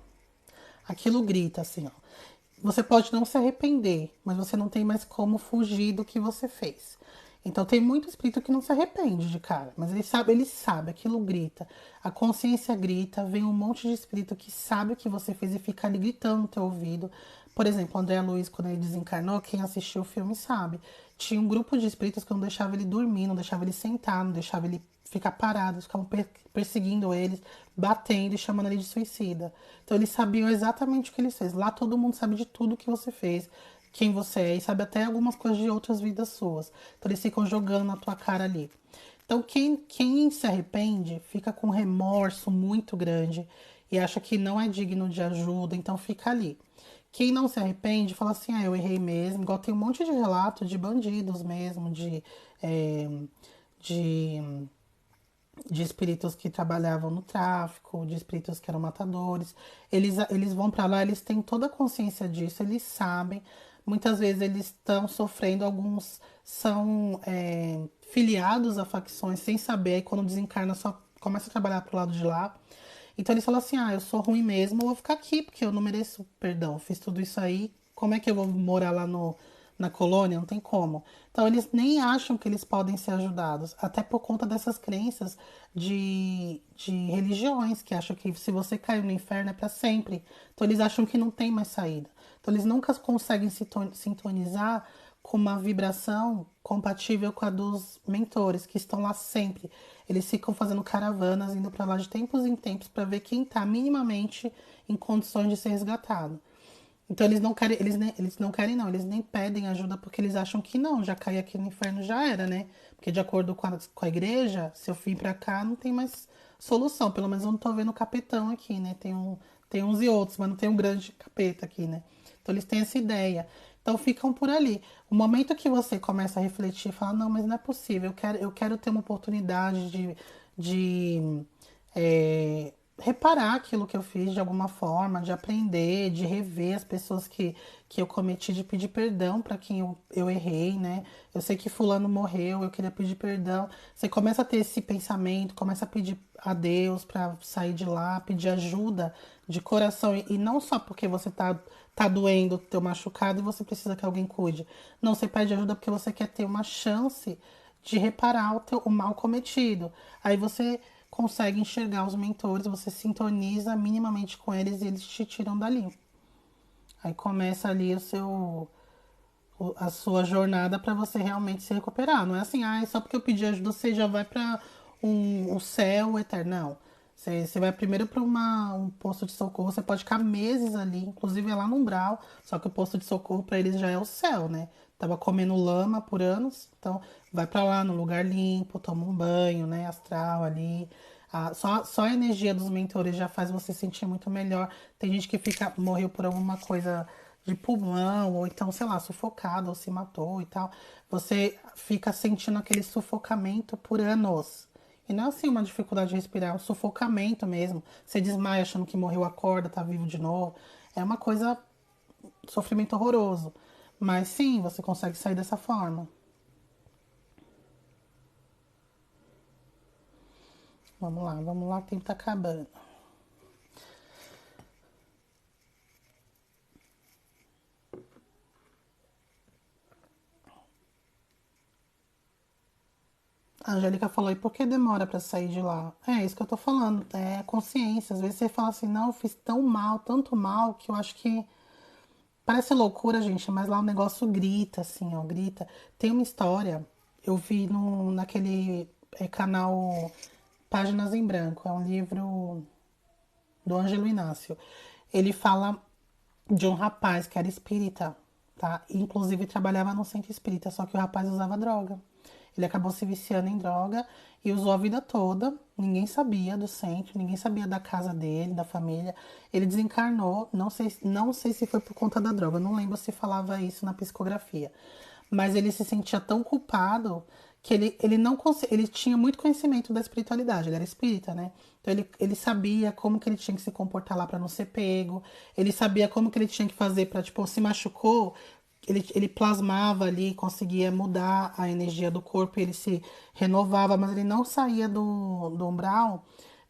Aquilo grita assim, ó. Você pode não se arrepender, mas você não tem mais como fugir do que você fez. Então tem muito espírito que não se arrepende de cara, mas ele sabe, aquilo grita. A consciência grita, vem um monte de espírito que sabe o que você fez e fica ali gritando no teu ouvido. Por exemplo, o André Luiz, quando ele desencarnou, quem assistiu o filme sabe. Tinha um grupo de espíritos que não deixava ele dormir, não deixava ele sentar, não deixava ele ficar parado, ficavam perseguindo eles, batendo e chamando ele de suicida. Então eles sabiam exatamente o que ele fez. Lá todo mundo sabe de tudo que você fez, quem você é, e sabe até algumas coisas de outras vidas suas. Então eles ficam jogando na tua cara ali. Então quem se arrepende fica com remorso muito grande e acha que não é digno de ajuda, então fica ali. Quem não se arrepende fala assim, eu errei mesmo. Igual tem um monte de relato de bandidos mesmo, de de espíritos que trabalhavam no tráfico, de espíritos que eram matadores. Eles vão para lá, eles têm toda a consciência disso, eles sabem. Muitas vezes eles estão sofrendo, alguns são filiados a facções sem saber, e quando desencarna só começa a trabalhar pro lado de lá. Então eles falam assim, eu sou ruim mesmo, eu vou ficar aqui, porque eu não mereço perdão, eu fiz tudo isso aí, como é que eu vou morar lá na colônia? Não tem como. Então eles nem acham que eles podem ser ajudados, até por conta dessas crenças de religiões, que acham que se você caiu no inferno é para sempre. Então eles acham que não tem mais saída. Então eles nunca conseguem sintonizar com uma vibração compatível com a dos mentores, que estão lá sempre. Eles ficam fazendo caravanas, indo para lá de tempos em tempos para ver quem está minimamente em condições de ser resgatado. Então eles não querem não, eles nem pedem ajuda porque eles acham que não, já caí aqui no inferno já era, né? Porque de acordo com a igreja, se eu vim pra cá não tem mais solução, pelo menos eu não tô vendo o capetão aqui, né? Tem uns e outros, mas não tem um grande capeta aqui, né? Então eles têm essa ideia. Então ficam por ali. O momento que você começa a refletir e fala, não, mas não é possível, eu quero ter uma oportunidade de é, reparar aquilo que eu fiz de alguma forma, de aprender, de rever as pessoas que eu cometi, de pedir perdão para quem eu errei, né? Eu sei que fulano morreu, eu queria pedir perdão. Você começa a ter esse pensamento, começa a pedir a Deus para sair de lá, pedir ajuda de coração, e não só porque você tá doendo, teu machucado e você precisa que alguém cuide. Não, você pede ajuda porque você quer ter uma chance de reparar o mal cometido. Aí você consegue enxergar os mentores, você sintoniza minimamente com eles e eles te tiram dali. Aí começa ali a sua jornada para você realmente se recuperar. Não é assim, ah, só porque eu pedi ajuda você já vai para o céu eterno. Não. Você vai primeiro para um posto de socorro, você pode ficar meses ali, inclusive é lá no umbral, só que o posto de socorro para eles já é o céu, né? Tava comendo lama por anos, então vai para lá no lugar limpo, toma um banho, né, astral ali. Só a energia dos mentores já faz você sentir muito melhor. Tem gente que morreu por alguma coisa de pulmão, ou então, sei lá, sufocado, ou se matou e tal. Você fica sentindo aquele sufocamento por anos. E não é assim uma dificuldade de respirar, é um sufocamento mesmo. Você desmaia achando que morreu, acorda, tá vivo de novo. É uma coisa, sofrimento horroroso. Mas sim, você consegue sair dessa forma. Vamos lá, o tempo tá acabando. A Angélica falou, e por que demora pra sair de lá? É isso que eu tô falando, é consciência. Às vezes você fala assim, não, eu fiz tão mal, tanto mal, que eu acho que parece loucura, gente, mas lá o negócio grita, assim, ó, grita. Tem uma história, eu vi naquele canal Páginas em Branco, é um livro do Ângelo Inácio. Ele fala de um rapaz que era espírita, tá? E, inclusive trabalhava no centro espírita, só que o rapaz usava droga. Ele acabou se viciando em droga e usou a vida toda. Ninguém sabia do centro, ninguém sabia da casa dele, da família. Ele desencarnou, não sei se foi por conta da droga, não lembro se falava isso na psicografia. Mas ele se sentia tão culpado que ele não ele tinha muito conhecimento da espiritualidade, ele era espírita, né? Então ele sabia como que ele tinha que se comportar lá para não ser pego, ele sabia como que ele tinha que fazer para, tipo, se machucou, ele plasmava ali, conseguia mudar a energia do corpo, ele se renovava, mas ele não saía do umbral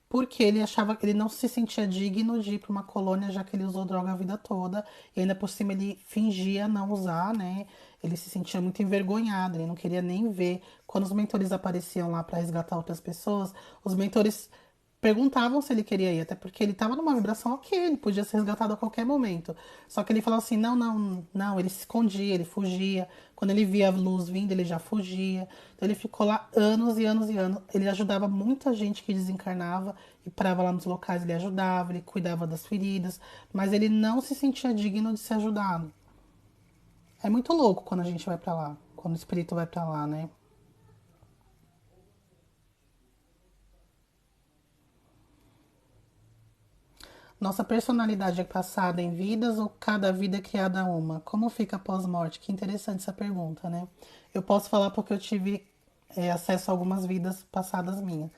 porque ele achava que ele não se sentia digno de ir para uma colônia, já que ele usou droga a vida toda, e ainda por cima ele fingia não usar, né? Ele se sentia muito envergonhado, ele não queria nem ver. Quando os mentores apareciam lá para resgatar outras pessoas, os mentores perguntavam se ele queria ir, até porque ele estava numa vibração ok, ele podia ser resgatado a qualquer momento. Só que ele falou assim: não, não, não, ele se escondia, ele fugia. Quando ele via a luz vindo, ele já fugia. Então ele ficou lá anos e anos e anos. Ele ajudava muita gente que desencarnava e parava lá nos locais, ele ajudava, ele cuidava das feridas, mas ele não se sentia digno de ser ajudado. É muito louco quando a gente vai pra lá, quando o espírito vai pra lá, né? Nossa personalidade é passada em vidas ou cada vida é criada uma? Como fica pós-morte? Que interessante essa pergunta, né? Eu posso falar porque eu tive acesso a algumas vidas passadas minhas.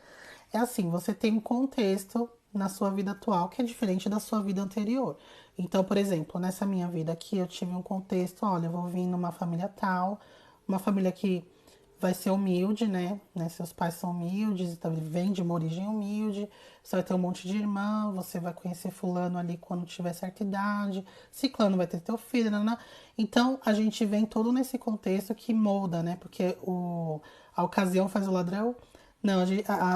É assim, você tem um contexto na sua vida atual que é diferente da sua vida anterior. Então, por exemplo, nessa minha vida aqui, eu tive um contexto, olha, eu vou vir numa família tal, uma família que vai ser humilde, né? Seus pais são humildes, então ele vem de uma origem humilde, você vai ter um monte de irmã, você vai conhecer fulano ali quando tiver certa idade, ciclano vai ter teu filho, né? Então a gente vem todo nesse contexto que molda, né? Porque a ocasião faz o ladrão. Não,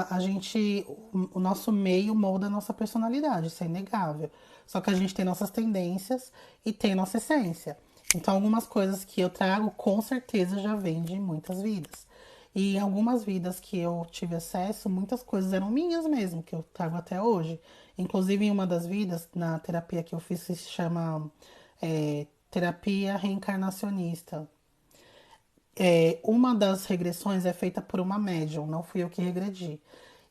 a gente, o nosso meio molda a nossa personalidade, isso é inegável. Só que a gente tem nossas tendências e tem nossa essência. Então, algumas coisas que eu trago, com certeza, já vêm de muitas vidas. E em algumas vidas que eu tive acesso, muitas coisas eram minhas mesmo, que eu trago até hoje. Inclusive, em uma das vidas, na terapia que eu fiz, que se chama terapia reencarnacionista. Uma das regressões é feita por uma médium, não fui eu que regredi.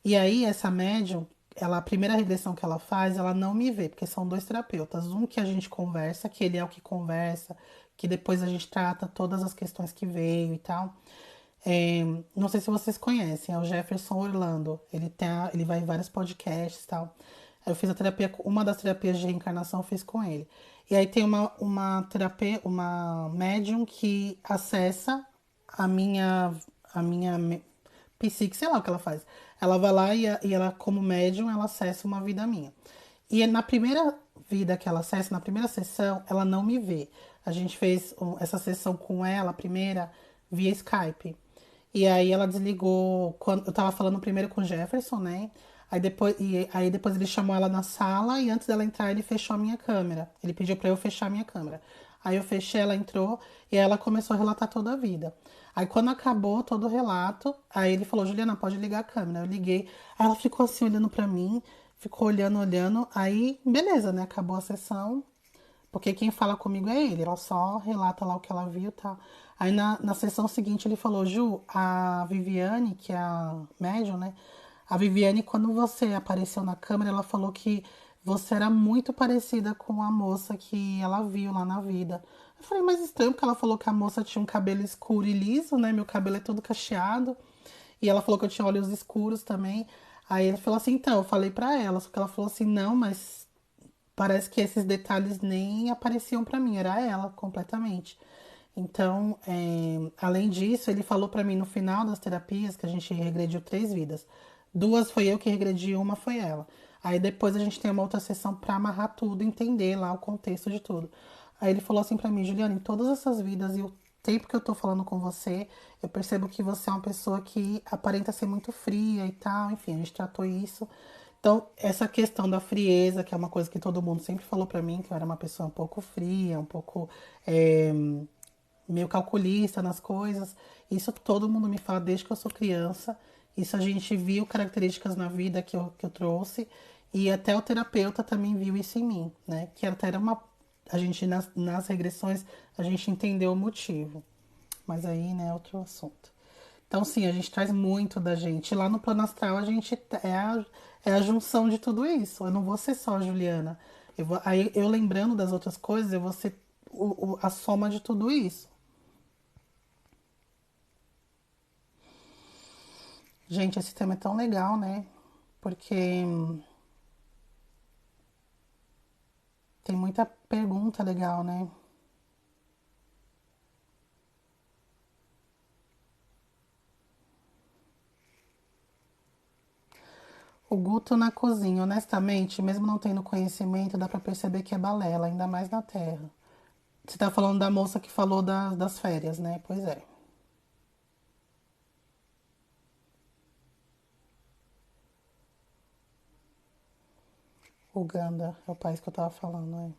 E aí, essa médium, a primeira regressão que ela faz, ela não me vê, porque são dois terapeutas. Um que a gente conversa, que ele é o que conversa, que depois a gente trata todas as questões que veio e tal. É, não sei se vocês conhecem, é o Jefferson Orlando. Ele vai em vários podcasts e tal. Eu fiz a terapia, uma das terapias de reencarnação eu fiz com ele. E aí tem uma terapia, uma médium que acessa a minha, a minha psique, sei lá o que ela faz. Ela vai lá e ela, como médium, ela acessa uma vida minha. E na primeira vida que ela acessa, na primeira sessão, ela não me vê. A gente fez essa sessão com ela, a primeira, via Skype. E aí ela desligou, quando eu tava falando primeiro com o Jefferson, né? Aí depois ele chamou ela na sala e antes dela entrar ele fechou a minha câmera. Ele pediu pra eu fechar a minha câmera. Aí eu fechei, ela entrou e ela começou a relatar toda a vida. Aí quando acabou todo o relato, aí ele falou: Juliana, pode ligar a câmera. Eu liguei. Aí ela ficou assim olhando pra mim, ficou olhando, olhando. Aí, beleza, né? Acabou a sessão. Porque quem fala comigo é ele, ela só relata lá o que ela viu, tá? Aí na sessão seguinte ele falou: Ju, a Viviane, que é a médium, né? A Viviane, quando você apareceu na câmera, ela falou que você era muito parecida com a moça que ela viu lá na vida. Eu falei, mas estranho, porque ela falou que a moça tinha um cabelo escuro e liso, né? Meu cabelo é todo cacheado. E ela falou que eu tinha olhos escuros também. Aí ele falou assim, então, eu falei pra ela, só que ela falou assim, não, mas parece que esses detalhes nem apareciam pra mim, era ela completamente. Então, além disso, ele falou pra mim no final das terapias que a gente regrediu 3 vidas. 2 foi eu que regredi, uma foi ela. Aí depois a gente tem uma outra sessão pra amarrar tudo, entender lá o contexto de tudo. Aí ele falou assim pra mim, Juliana, em todas essas vidas e o tempo que eu tô falando com você, eu percebo que você é uma pessoa que aparenta ser muito fria e tal. Enfim, a gente tratou isso. Então, essa questão da frieza, que é uma coisa que todo mundo sempre falou pra mim, que eu era uma pessoa um pouco fria, um pouco meio calculista nas coisas, isso todo mundo me fala desde que eu sou criança. Isso a gente viu características na vida que eu trouxe, e até o terapeuta também viu isso em mim, né? Que até era uma. A gente, nas regressões, a gente entendeu o motivo. Mas aí, né, é outro assunto. Então, sim, a gente traz muito da gente. Lá no plano astral, a gente é a junção de tudo isso. Eu não vou ser só a Juliana. Aí, eu lembrando das outras coisas, eu vou ser a soma de tudo isso. Gente, esse tema é tão legal, né? Porque tem muita pergunta legal, né? O Guto na cozinha, honestamente, mesmo não tendo conhecimento, dá pra perceber que é balela, ainda mais na Terra. Você tá falando da moça que falou das férias, né? Pois é. Uganda é o país que eu tava falando, né?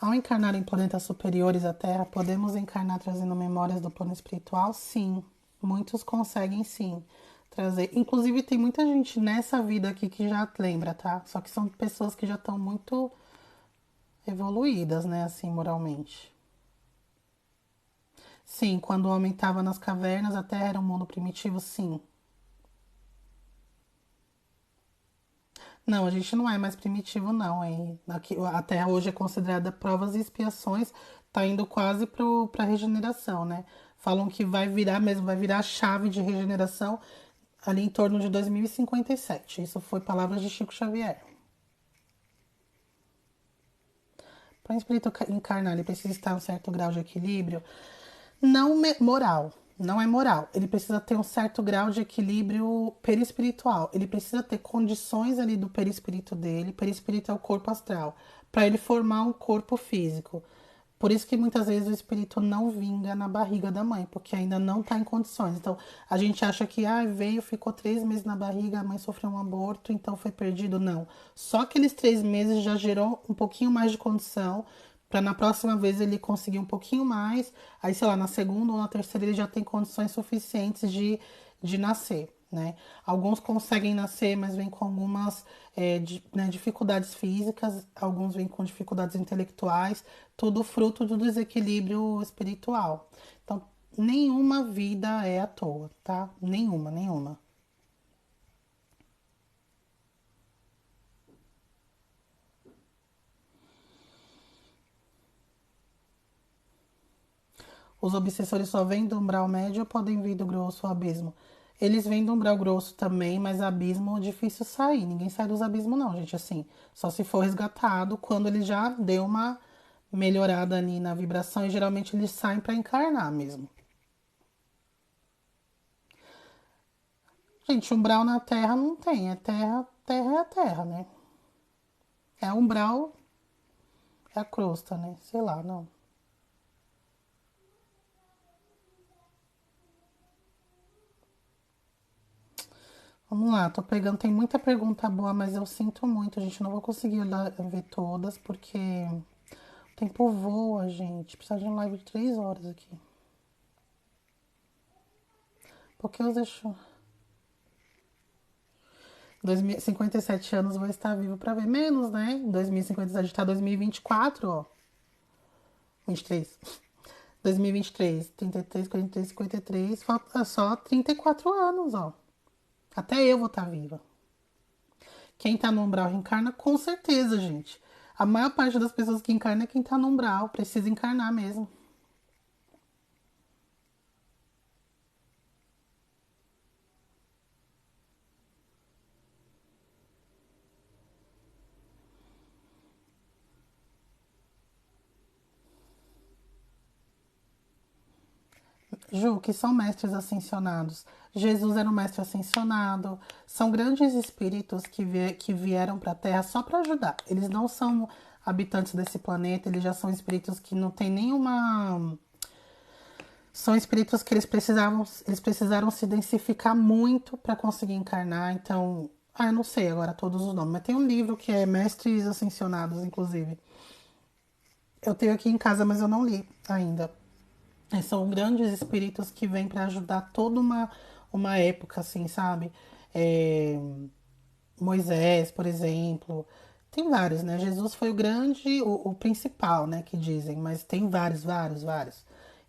Ao encarnar em planetas superiores à Terra, podemos encarnar trazendo memórias do plano espiritual? Sim, muitos conseguem sim trazer. Inclusive, tem muita gente nessa vida aqui que já lembra, tá? Só que são pessoas que já estão muito evoluídas, né, assim, moralmente. Sim, quando o homem estava nas cavernas, a Terra era um mundo primitivo, sim. Não, a gente não é mais primitivo, não. Hein? Aqui, a Terra hoje é considerada provas e expiações, tá indo quase para regeneração, né? Falam que vai virar mesmo, vai virar a chave de regeneração ali em torno de 2057. Isso foi palavras de Chico Xavier. Para o espírito encarnar, ele precisa estar em um certo grau de equilíbrio, não moral, não é moral. Ele precisa ter um certo grau de equilíbrio perispiritual. Ele precisa ter condições ali do perispírito dele. Perispírito é o corpo astral, para ele formar um corpo físico. Por isso que muitas vezes o espírito não vinga na barriga da mãe, porque ainda não está em condições. Então, a gente acha que veio, ficou 3 meses na barriga, a mãe sofreu um aborto, então foi perdido. Não. Só aqueles 3 meses já gerou um pouquinho mais de condição para na próxima vez ele conseguir um pouquinho mais. Aí, sei lá, na segunda ou na terceira ele já tem condições suficientes de nascer. Né? Alguns conseguem nascer, mas vêm com algumas né, dificuldades físicas, alguns vêm com dificuldades intelectuais, tudo fruto do desequilíbrio espiritual. Então, nenhuma vida é à toa, tá? Nenhuma, nenhuma. Os obsessores só vêm do umbral médio ou podem vir do grosso ou abismo? Eles vêm do umbral grosso também, mas abismo é difícil sair. Ninguém sai dos abismos, não, gente. Assim, só se for resgatado quando ele já deu uma melhorada ali na vibração e geralmente eles saem para encarnar mesmo. Gente, umbral na Terra não tem. É terra, terra é a Terra, né? É umbral, é a crosta, né? Sei lá, não. Vamos lá, tô pegando, tem muita pergunta boa, mas eu sinto muito, gente, não vou conseguir ver todas, porque o tempo voa, gente. Precisa de uma live de 3 horas aqui. Porque eu deixo 57 anos, vou estar vivo pra ver menos, né? Em 2057 tá 2024, ó. 23. 2023, 33, 43, 53, falta só 34 anos, ó. Até eu vou estar viva. Quem tá no umbral reencarna, com certeza, gente. A maior parte das pessoas que encarna é quem tá no umbral, precisa encarnar mesmo. Ju, que são mestres ascensionados. Jesus era um mestre ascensionado. São grandes espíritos que vieram para a Terra só para ajudar. Eles não são habitantes desse planeta, eles já são espíritos que não têm nenhuma. São espíritos que eles precisaram se densificar muito para conseguir encarnar. Então, eu não sei agora todos os nomes, mas tem um livro que é Mestres Ascensionados, inclusive. Eu tenho aqui em casa, mas eu não li ainda. São grandes espíritos que vêm para ajudar toda uma época, assim, sabe? É, Moisés, por exemplo. Tem vários, né? Jesus foi o grande, o principal, né? Que dizem, mas tem vários, vários, vários.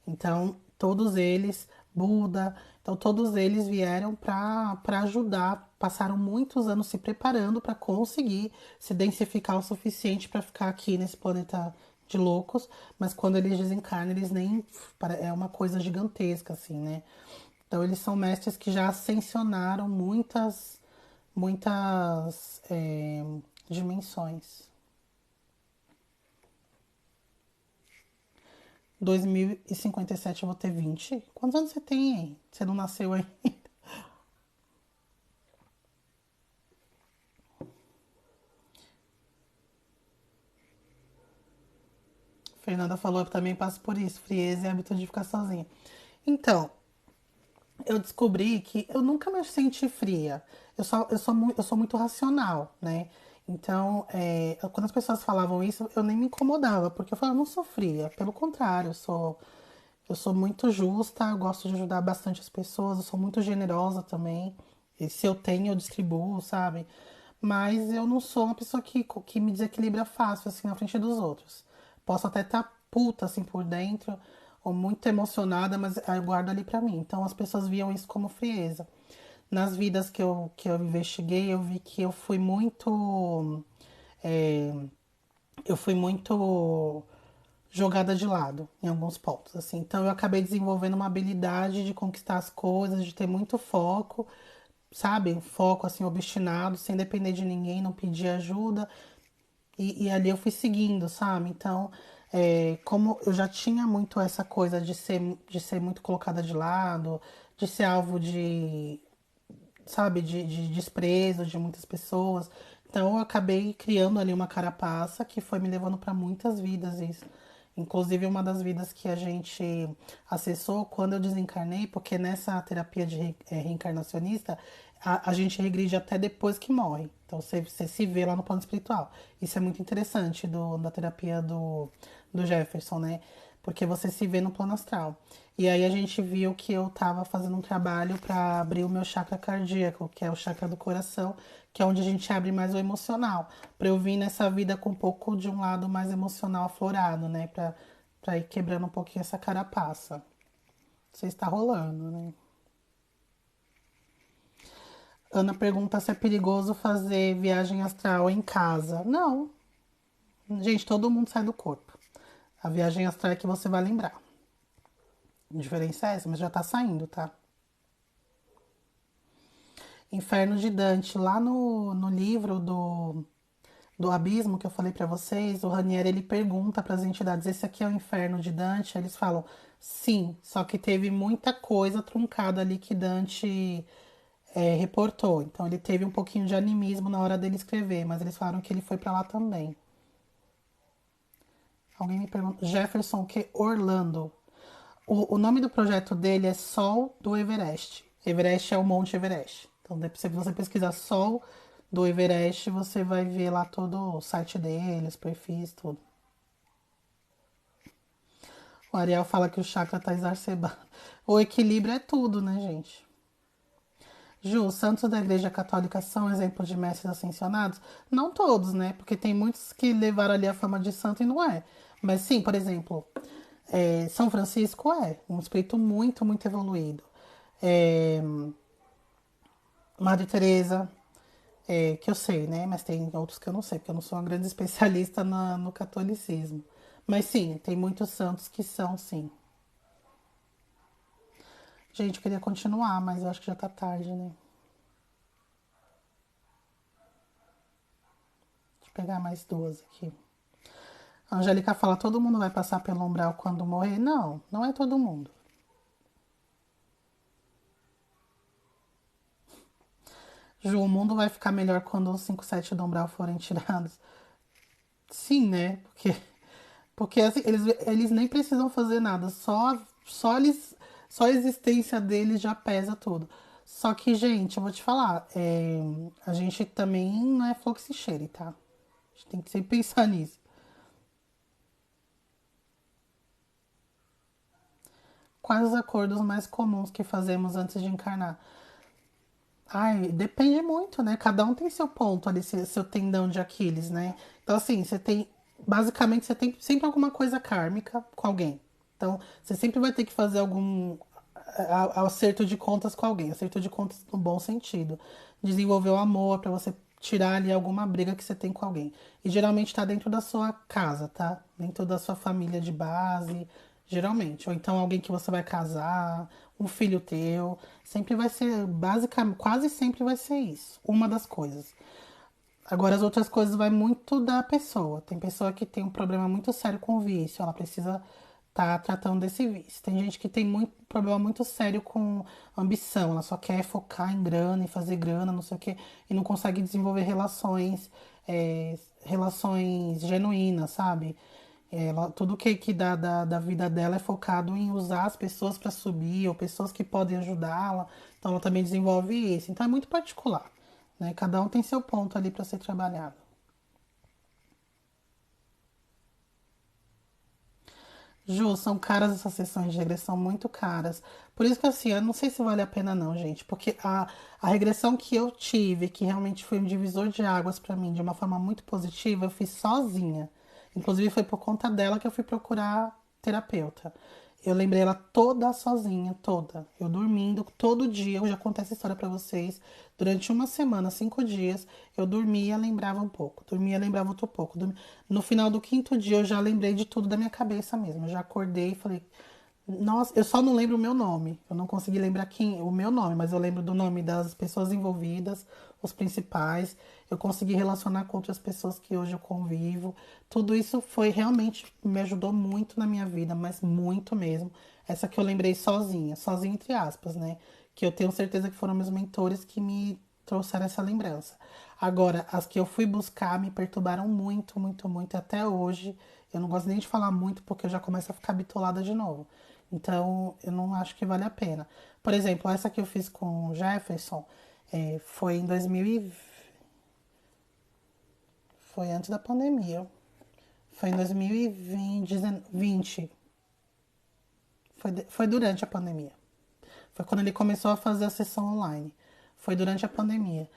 Então, todos eles, Buda, então todos eles vieram para ajudar, passaram muitos anos se preparando para conseguir se densificar o suficiente para ficar aqui nesse planeta de loucos, mas quando eles desencarnam, eles nem é uma coisa gigantesca assim, né? Então eles são mestres que já ascensionaram muitas dimensões. 2057 eu vou ter 20. Quantos anos você tem aí? Você não nasceu aí? Fernanda falou, eu também passo por isso, frieza e hábito de ficar sozinha. Então, eu descobri que eu nunca me senti fria. Eu sou muito racional, né? Então, quando as pessoas falavam isso, eu nem me incomodava, porque eu falava, eu não sou fria. Pelo contrário, eu sou muito justa, eu gosto de ajudar bastante as pessoas, eu sou muito generosa também. E se eu tenho, eu distribuo, sabe? Mas eu não sou uma pessoa que me desequilibra fácil, assim, na frente dos outros. Posso até estar puta, assim, por dentro, ou muito emocionada, mas eu guardo ali pra mim. Então as pessoas viam isso como frieza. Nas vidas que eu investiguei, eu vi que é, eu fui muito jogada de lado em alguns pontos, assim. Então eu acabei desenvolvendo uma habilidade de conquistar as coisas, de ter muito foco, sabe? Um foco assim obstinado, sem depender de ninguém, não pedir ajuda. E ali eu fui seguindo, sabe? Então, como eu já tinha muito essa coisa de ser muito colocada de lado, de ser alvo de, sabe, de desprezo de muitas pessoas. Então eu acabei criando ali uma carapaça que foi me levando para muitas vidas isso. Inclusive uma das vidas que a gente acessou quando eu desencarnei, porque nessa terapia de reencarnacionista a gente regride até depois que morre. Então você se vê lá no plano espiritual. Isso é muito interessante da terapia do Jefferson, né? Porque você se vê no plano astral. E aí a gente viu que eu tava fazendo um trabalho para abrir o meu chakra cardíaco, que é o chakra do coração, que é onde a gente abre mais o emocional. Para eu vir nessa vida com um pouco de um lado mais emocional aflorado, né? Pra ir quebrando um pouquinho essa carapaça. Você está rolando, né? Ana pergunta se é perigoso fazer viagem astral em casa. Não. Gente, todo mundo sai do corpo. A viagem astral é que você vai lembrar. A diferença é essa, mas já tá saindo, tá? Inferno de Dante, lá no livro do Abismo que eu falei pra vocês, o Ranieri ele pergunta para as entidades: esse aqui é o Inferno de Dante? Eles falam: sim, só que teve muita coisa truncada ali que Dante reportou. Então ele teve um pouquinho de animismo na hora dele escrever, mas eles falaram que ele foi pra lá também. Alguém me pergunta: Jefferson que Orlando. O nome do projeto dele é Sol do Everest. Everest é o Monte Everest. Então, se você pesquisar Sol do Everest, você vai ver lá todo o site dele, os perfis, tudo. O Ariel fala que o chakra tá exacerbado. O equilíbrio é tudo, né, gente? Ju, os santos da Igreja Católica são exemplos de mestres ascensionados? Não todos, né? Porque tem muitos que levaram ali a fama de santo e não é. Mas sim, por exemplo, São Francisco é um espírito muito, muito evoluído. É, Madre Teresa, que eu sei, né? Mas tem outros que eu não sei, porque eu não sou uma grande especialista no catolicismo. Mas sim, tem muitos santos que são, sim. Gente, eu queria continuar, mas eu acho que já tá tarde, né? Deixa eu pegar mais duas aqui. A Angélica fala: todo mundo vai passar pelo umbral quando morrer? Não, não é todo mundo. Ju, o mundo vai ficar melhor quando os 5-7 do umbral forem tirados. Sim, né? Porque assim, eles nem precisam fazer nada, só a existência deles já pesa tudo. Só que, gente, eu vou te falar, a gente também não é flor que se cheire, tá? A gente tem que sempre pensar nisso. Quais os acordos mais comuns que fazemos antes de encarnar? Ai, depende muito, né? Cada um tem seu ponto ali, seu tendão de Aquiles, né? Então, assim, basicamente, você tem sempre alguma coisa kármica com alguém. Então, você sempre vai ter que fazer algum acerto de contas com alguém, acerto de contas no bom sentido. Desenvolver o amor pra você tirar ali alguma briga que você tem com alguém. E geralmente tá dentro da sua casa, tá? Dentro da sua família de base, geralmente. Ou então alguém que você vai casar, um filho teu. Sempre vai ser, basicamente, quase sempre vai ser isso. Uma das coisas. Agora, as outras coisas vai muito da pessoa. Tem pessoa que tem um problema muito sério com vício, ela precisa estar tratando desse vício. Tem gente que tem muito problema muito sério com ambição, ela só quer focar em grana e fazer grana, não sei o quê, e não consegue desenvolver relações genuínas, sabe? Tudo que dá da vida dela é focado em usar as pessoas para subir ou pessoas que podem ajudá-la. Então ela também desenvolve isso. Então é muito particular, né? Cada um tem seu ponto ali para ser trabalhado. Ju, são caras essas sessões de regressão, muito caras. Por isso que assim, eu não sei se vale a pena não, gente. Porque a regressão que eu tive, que realmente foi um divisor de águas pra mim, de uma forma muito positiva, eu fiz sozinha. Inclusive foi por conta dela que eu fui procurar terapeuta. Eu lembrei ela toda sozinha, toda. Eu dormindo, todo dia, eu já contei essa história pra vocês. Durante uma semana, 5 dias, eu dormia, lembrava um pouco. Dormia, lembrava outro pouco. No final do quinto dia, eu já lembrei de tudo da minha cabeça mesmo. Eu já acordei e falei, nossa, eu só não lembro o meu nome. Eu não consegui lembrar o meu nome, mas eu lembro do nome das pessoas envolvidas, os principais. Eu consegui relacionar com outras pessoas que hoje eu convivo. Tudo isso foi realmente me ajudou muito na minha vida, mas muito mesmo. Essa que eu lembrei sozinha, sozinha entre aspas, né? Que eu tenho certeza que foram meus mentores que me trouxeram essa lembrança. Agora, as que eu fui buscar me perturbaram muito, muito, muito até hoje. Eu não gosto nem de falar muito porque eu já começo a ficar bitolada de novo. Então, eu não acho que vale a pena. Por exemplo, essa que eu fiz com o Jefferson foi em 2000 foi antes da pandemia. Foi em 2020. Foi durante a pandemia. Foi quando ele começou a fazer a sessão online. Foi durante a pandemia.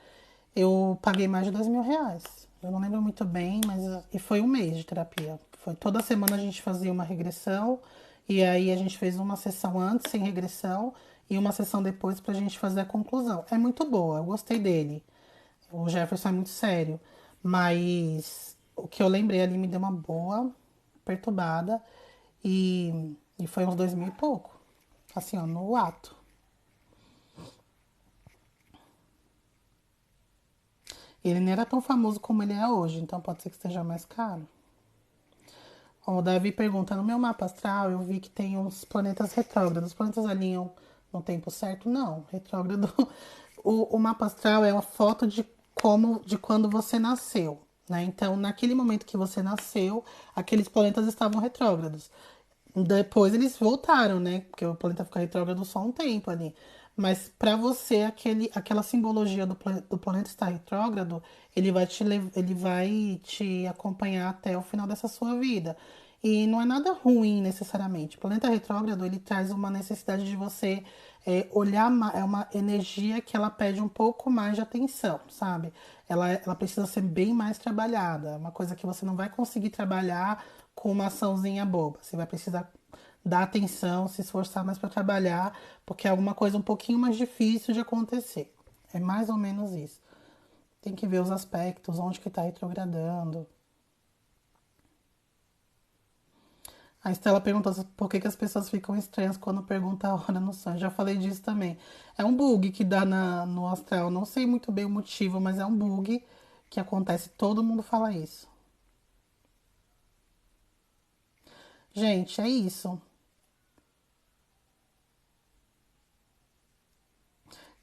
Eu paguei mais de R$ 2.000. Eu não lembro muito bem, mas. E foi um mês de terapia. Foi toda semana a gente fazia uma regressão. E aí a gente fez uma sessão antes, sem regressão, e uma sessão depois pra gente fazer a conclusão. É muito boa, eu gostei dele. O Jefferson é muito sério. Mas o que eu lembrei ali me deu uma boa perturbada. E foi uns 2.000 e pouco. Assim, ó, no ato. Ele nem era tão famoso como ele é hoje, então pode ser que esteja mais caro. Ó, o Davi pergunta, no meu mapa astral eu vi que tem uns planetas retrógrados. Os planetas alinham no tempo certo? Não, retrógrado. O mapa astral é uma foto de como, de quando você nasceu, né? Então, naquele momento que você nasceu, aqueles planetas estavam retrógrados. Depois eles voltaram, né? Porque o planeta fica retrógrado só um tempo ali. Mas para você, aquela simbologia do planeta estar retrógrado, ele vai te acompanhar até o final dessa sua vida. E não é nada ruim necessariamente. O planeta retrógrado, ele traz uma necessidade de você olhar, é uma energia que ela pede um pouco mais de atenção, sabe? Ela precisa ser bem mais trabalhada. É uma coisa que você não vai conseguir trabalhar com uma açãozinha boba. Você vai precisar dar atenção, se esforçar mais para trabalhar, porque é alguma coisa um pouquinho mais difícil de acontecer. É mais ou menos isso. Tem que ver os aspectos, onde que está retrogradando. A Estela perguntou por que as pessoas ficam estranhas quando perguntam a hora no sonho. Já falei disso também. É um bug que dá no astral. Não sei muito bem o motivo, mas é um bug que acontece. Todo mundo fala isso. Gente, é isso.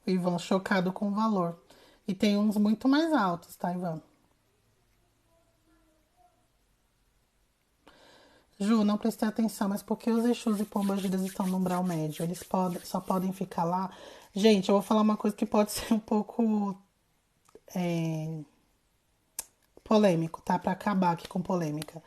O Ivan chocado com o valor. E tem uns muito mais altos, tá, Ivan? Ju, não prestei atenção, mas por que os Exus e Pombagiras estão no umbral médio? Eles só podem ficar lá? Gente, eu vou falar uma coisa que pode ser um pouco é, polêmico, tá? Pra acabar aqui com polêmica.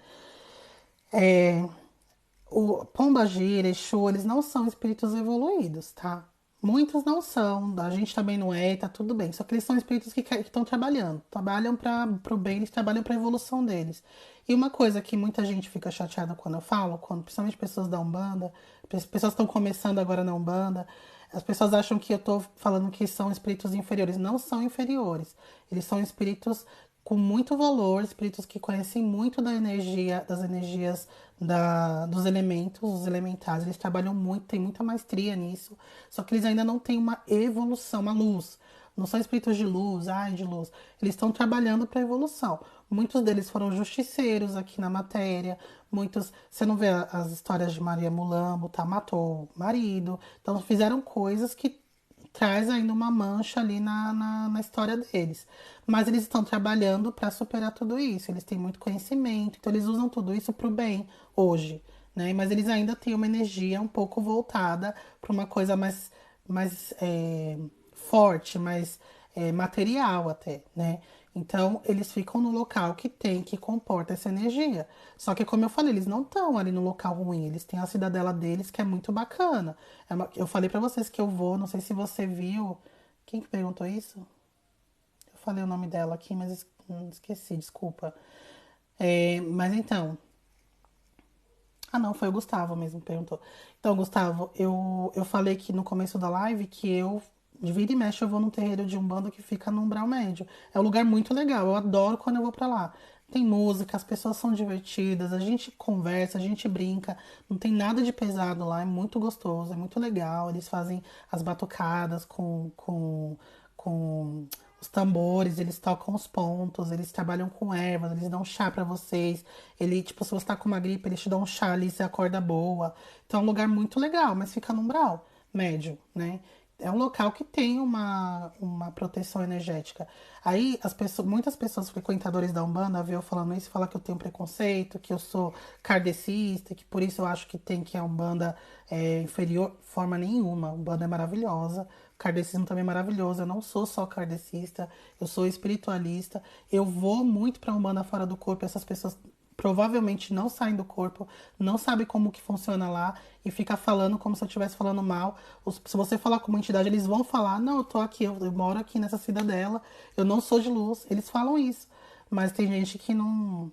O Pombagira, Exu, eles não são espíritos evoluídos, tá? Muitos não são, a gente também não é, tá tudo bem. Só que eles são espíritos que estão trabalhando, trabalham para o bem, eles trabalham para a evolução deles. E uma coisa que muita gente fica chateada quando eu falo, quando principalmente pessoas da Umbanda, pessoas estão começando agora na Umbanda, as pessoas acham que eu tô falando que são espíritos inferiores. Não são inferiores. Eles são espíritos com muito valor, espíritos que conhecem muito da energia, das energias dos elementos, os elementares. Eles trabalham muito, têm muita maestria nisso. Só que eles ainda não têm uma evolução, uma luz. Não são espíritos de luz, ai, de luz. Eles estão trabalhando para a evolução. Muitos deles foram justiceiros aqui na matéria. Muitos, você não vê as histórias de Maria Mulambo, tá? Matou o marido. Então fizeram coisas que traz ainda uma mancha ali na história deles. Mas eles estão trabalhando para superar tudo isso. Eles têm muito conhecimento, então eles usam tudo isso para o bem hoje, né? Mas eles ainda têm uma energia um pouco voltada para uma coisa mais forte, mais material até, né? Então, eles ficam no local que tem, que comporta essa energia. Só que, como eu falei, eles não estão ali no local ruim. Eles têm a cidadela deles, que é muito bacana. Eu falei pra vocês que eu vou, não sei se você viu. Quem que perguntou isso? Eu falei o nome dela aqui, mas esqueci, desculpa. Mas então. Ah, não, foi o Gustavo mesmo que perguntou. Então, Gustavo, eu falei que no começo da live que de vira e mexe, eu vou num terreiro de Umbanda que fica no Umbral Médio. É um lugar muito legal, eu adoro quando eu vou pra lá. Tem música, as pessoas são divertidas, a gente conversa, a gente brinca, não tem nada de pesado lá, é muito gostoso, é muito legal. Eles fazem as batucadas com os tambores, eles tocam os pontos, eles trabalham com ervas, eles dão chá pra vocês. Ele, tipo, se você tá com uma gripe, eles te dão um chá ali, você acorda boa. Então é um lugar muito legal, mas fica no umbral médio, né? É um local que tem uma proteção energética. Aí muitas pessoas frequentadoras da Umbanda vê eu falando isso, fala que eu tenho preconceito, que eu sou kardecista, que por isso eu acho que tem que a Umbanda inferior, forma nenhuma. A Umbanda é maravilhosa. O kardecismo também é maravilhoso. Eu não sou só kardecista, eu sou espiritualista. Eu vou muito para Umbanda fora do corpo. Essas pessoas provavelmente não saem do corpo, não sabem como que funciona lá e fica falando como se eu estivesse falando mal. Se você falar com uma entidade, eles vão falar: não, eu tô aqui, eu moro aqui nessa cidadela, eu não sou de luz. Eles falam isso. Mas tem gente que não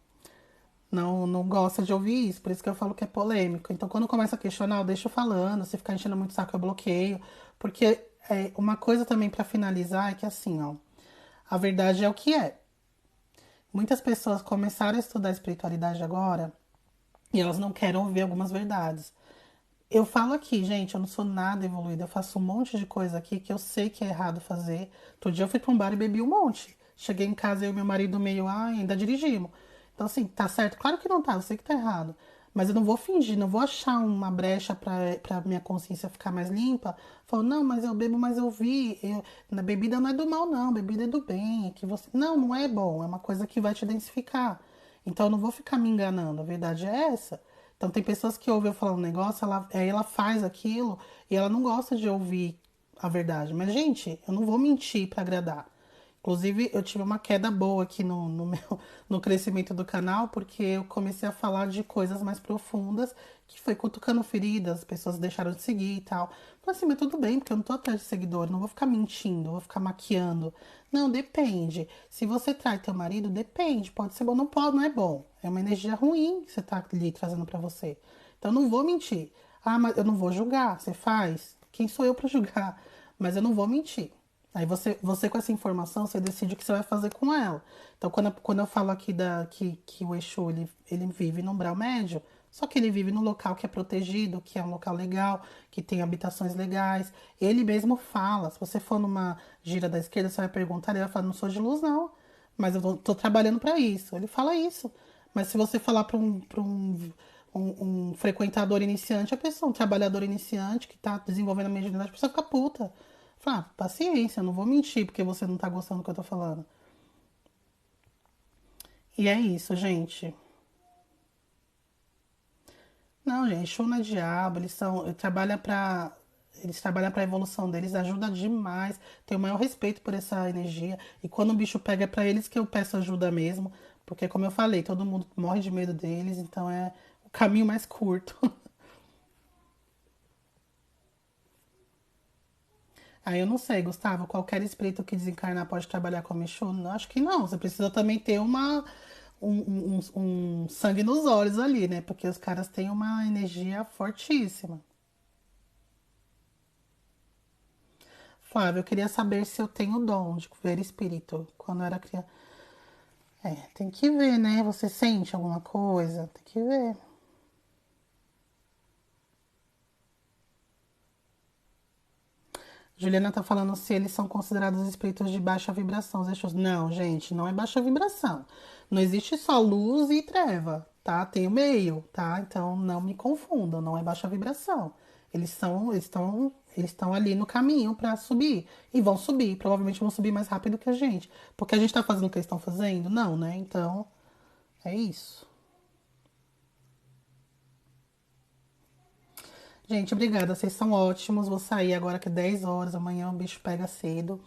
gosta de ouvir isso, por isso que eu falo que é polêmico. Então, quando começa a questionar, eu deixo falando, se ficar enchendo muito o saco, eu bloqueio. Porque uma coisa também para finalizar é que assim, ó, a verdade é o que é. Muitas pessoas começaram a estudar espiritualidade agora e elas não querem ouvir algumas verdades. Eu falo aqui, gente, eu não sou nada evoluída. Eu faço um monte de coisa aqui que eu sei que é errado fazer. Outro dia eu fui pra um bar e bebi um monte. Cheguei em casa eu e meu marido meio, ainda dirigimos. Então, assim, tá certo? Claro que não tá, eu sei que tá errado. Mas eu não vou fingir, não vou achar uma brecha pra minha consciência ficar mais limpa. Falo, não, mas eu bebo, mas eu vi. Na bebida não é do mal, não. Bebida é do bem. É que você... Não, não é bom. É uma coisa que vai te densificar. Então eu não vou ficar me enganando. A verdade é essa. Então tem pessoas que ouvem eu falar um negócio, aí ela faz aquilo e ela não gosta de ouvir a verdade. Mas, gente, eu não vou mentir pra agradar. Inclusive, eu tive uma queda boa aqui no meu no crescimento do canal, porque eu comecei a falar de coisas mais profundas, que foi cutucando feridas, as pessoas deixaram de seguir e tal. Falei assim, mas tudo bem, porque eu não tô atrás de seguidor, não vou ficar mentindo, não vou ficar maquiando. Não, depende. Se você trai teu marido, depende. Pode ser bom, não pode, não é bom. É uma energia ruim que você tá ali trazendo pra você. Então, eu não vou mentir. Ah, mas eu não vou julgar. Você faz? Quem sou eu pra julgar? Mas eu não vou mentir. Aí você com essa informação, você decide o que você vai fazer com ela. Então, quando eu falo aqui que o Exu ele vive no umbral médio, só que ele vive num local que é protegido, que é um local legal, que tem habitações legais. Ele mesmo fala. Se você for numa gira da esquerda, você vai perguntar, ele vai falar, não sou de luz, não. Mas eu tô trabalhando para isso. Ele fala isso. Mas se você falar para um frequentador iniciante, a pessoa, um trabalhador iniciante que tá desenvolvendo a mediunidade, a pessoa fica puta. Fala, paciência, eu não vou mentir porque você não tá gostando do que eu tô falando. E é isso, gente. Não, gente, show não é diabo, eles trabalham para a evolução deles, ajuda demais. Tenho o maior respeito por essa energia. E quando o bicho pega é para eles que eu peço ajuda mesmo, porque como eu falei, todo mundo morre de medo deles, então é o caminho mais curto. Aí eu não sei, Gustavo, qualquer espírito que desencarnar pode trabalhar com Exu? Não, acho que não. Você precisa também ter um sangue nos olhos ali, né? Porque os caras têm uma energia fortíssima. Flávio, eu queria saber se eu tenho o dom de ver espírito quando eu era criança. É, tem que ver, né? Você sente alguma coisa? Tem que ver. Juliana tá falando se eles são considerados espíritos de baixa vibração, os Exus. Não, gente, não é baixa vibração. Não existe só luz e treva, tá? Tem o meio, tá? Então não me confundam, não é baixa vibração. Eles estão ali no caminho para subir e vão subir, provavelmente vão subir mais rápido que a gente, porque a gente tá fazendo o que eles estão fazendo? Não, né? Então, é isso. Gente, obrigada. Vocês são ótimos. Vou sair agora que é 10 horas. Amanhã o bicho pega cedo.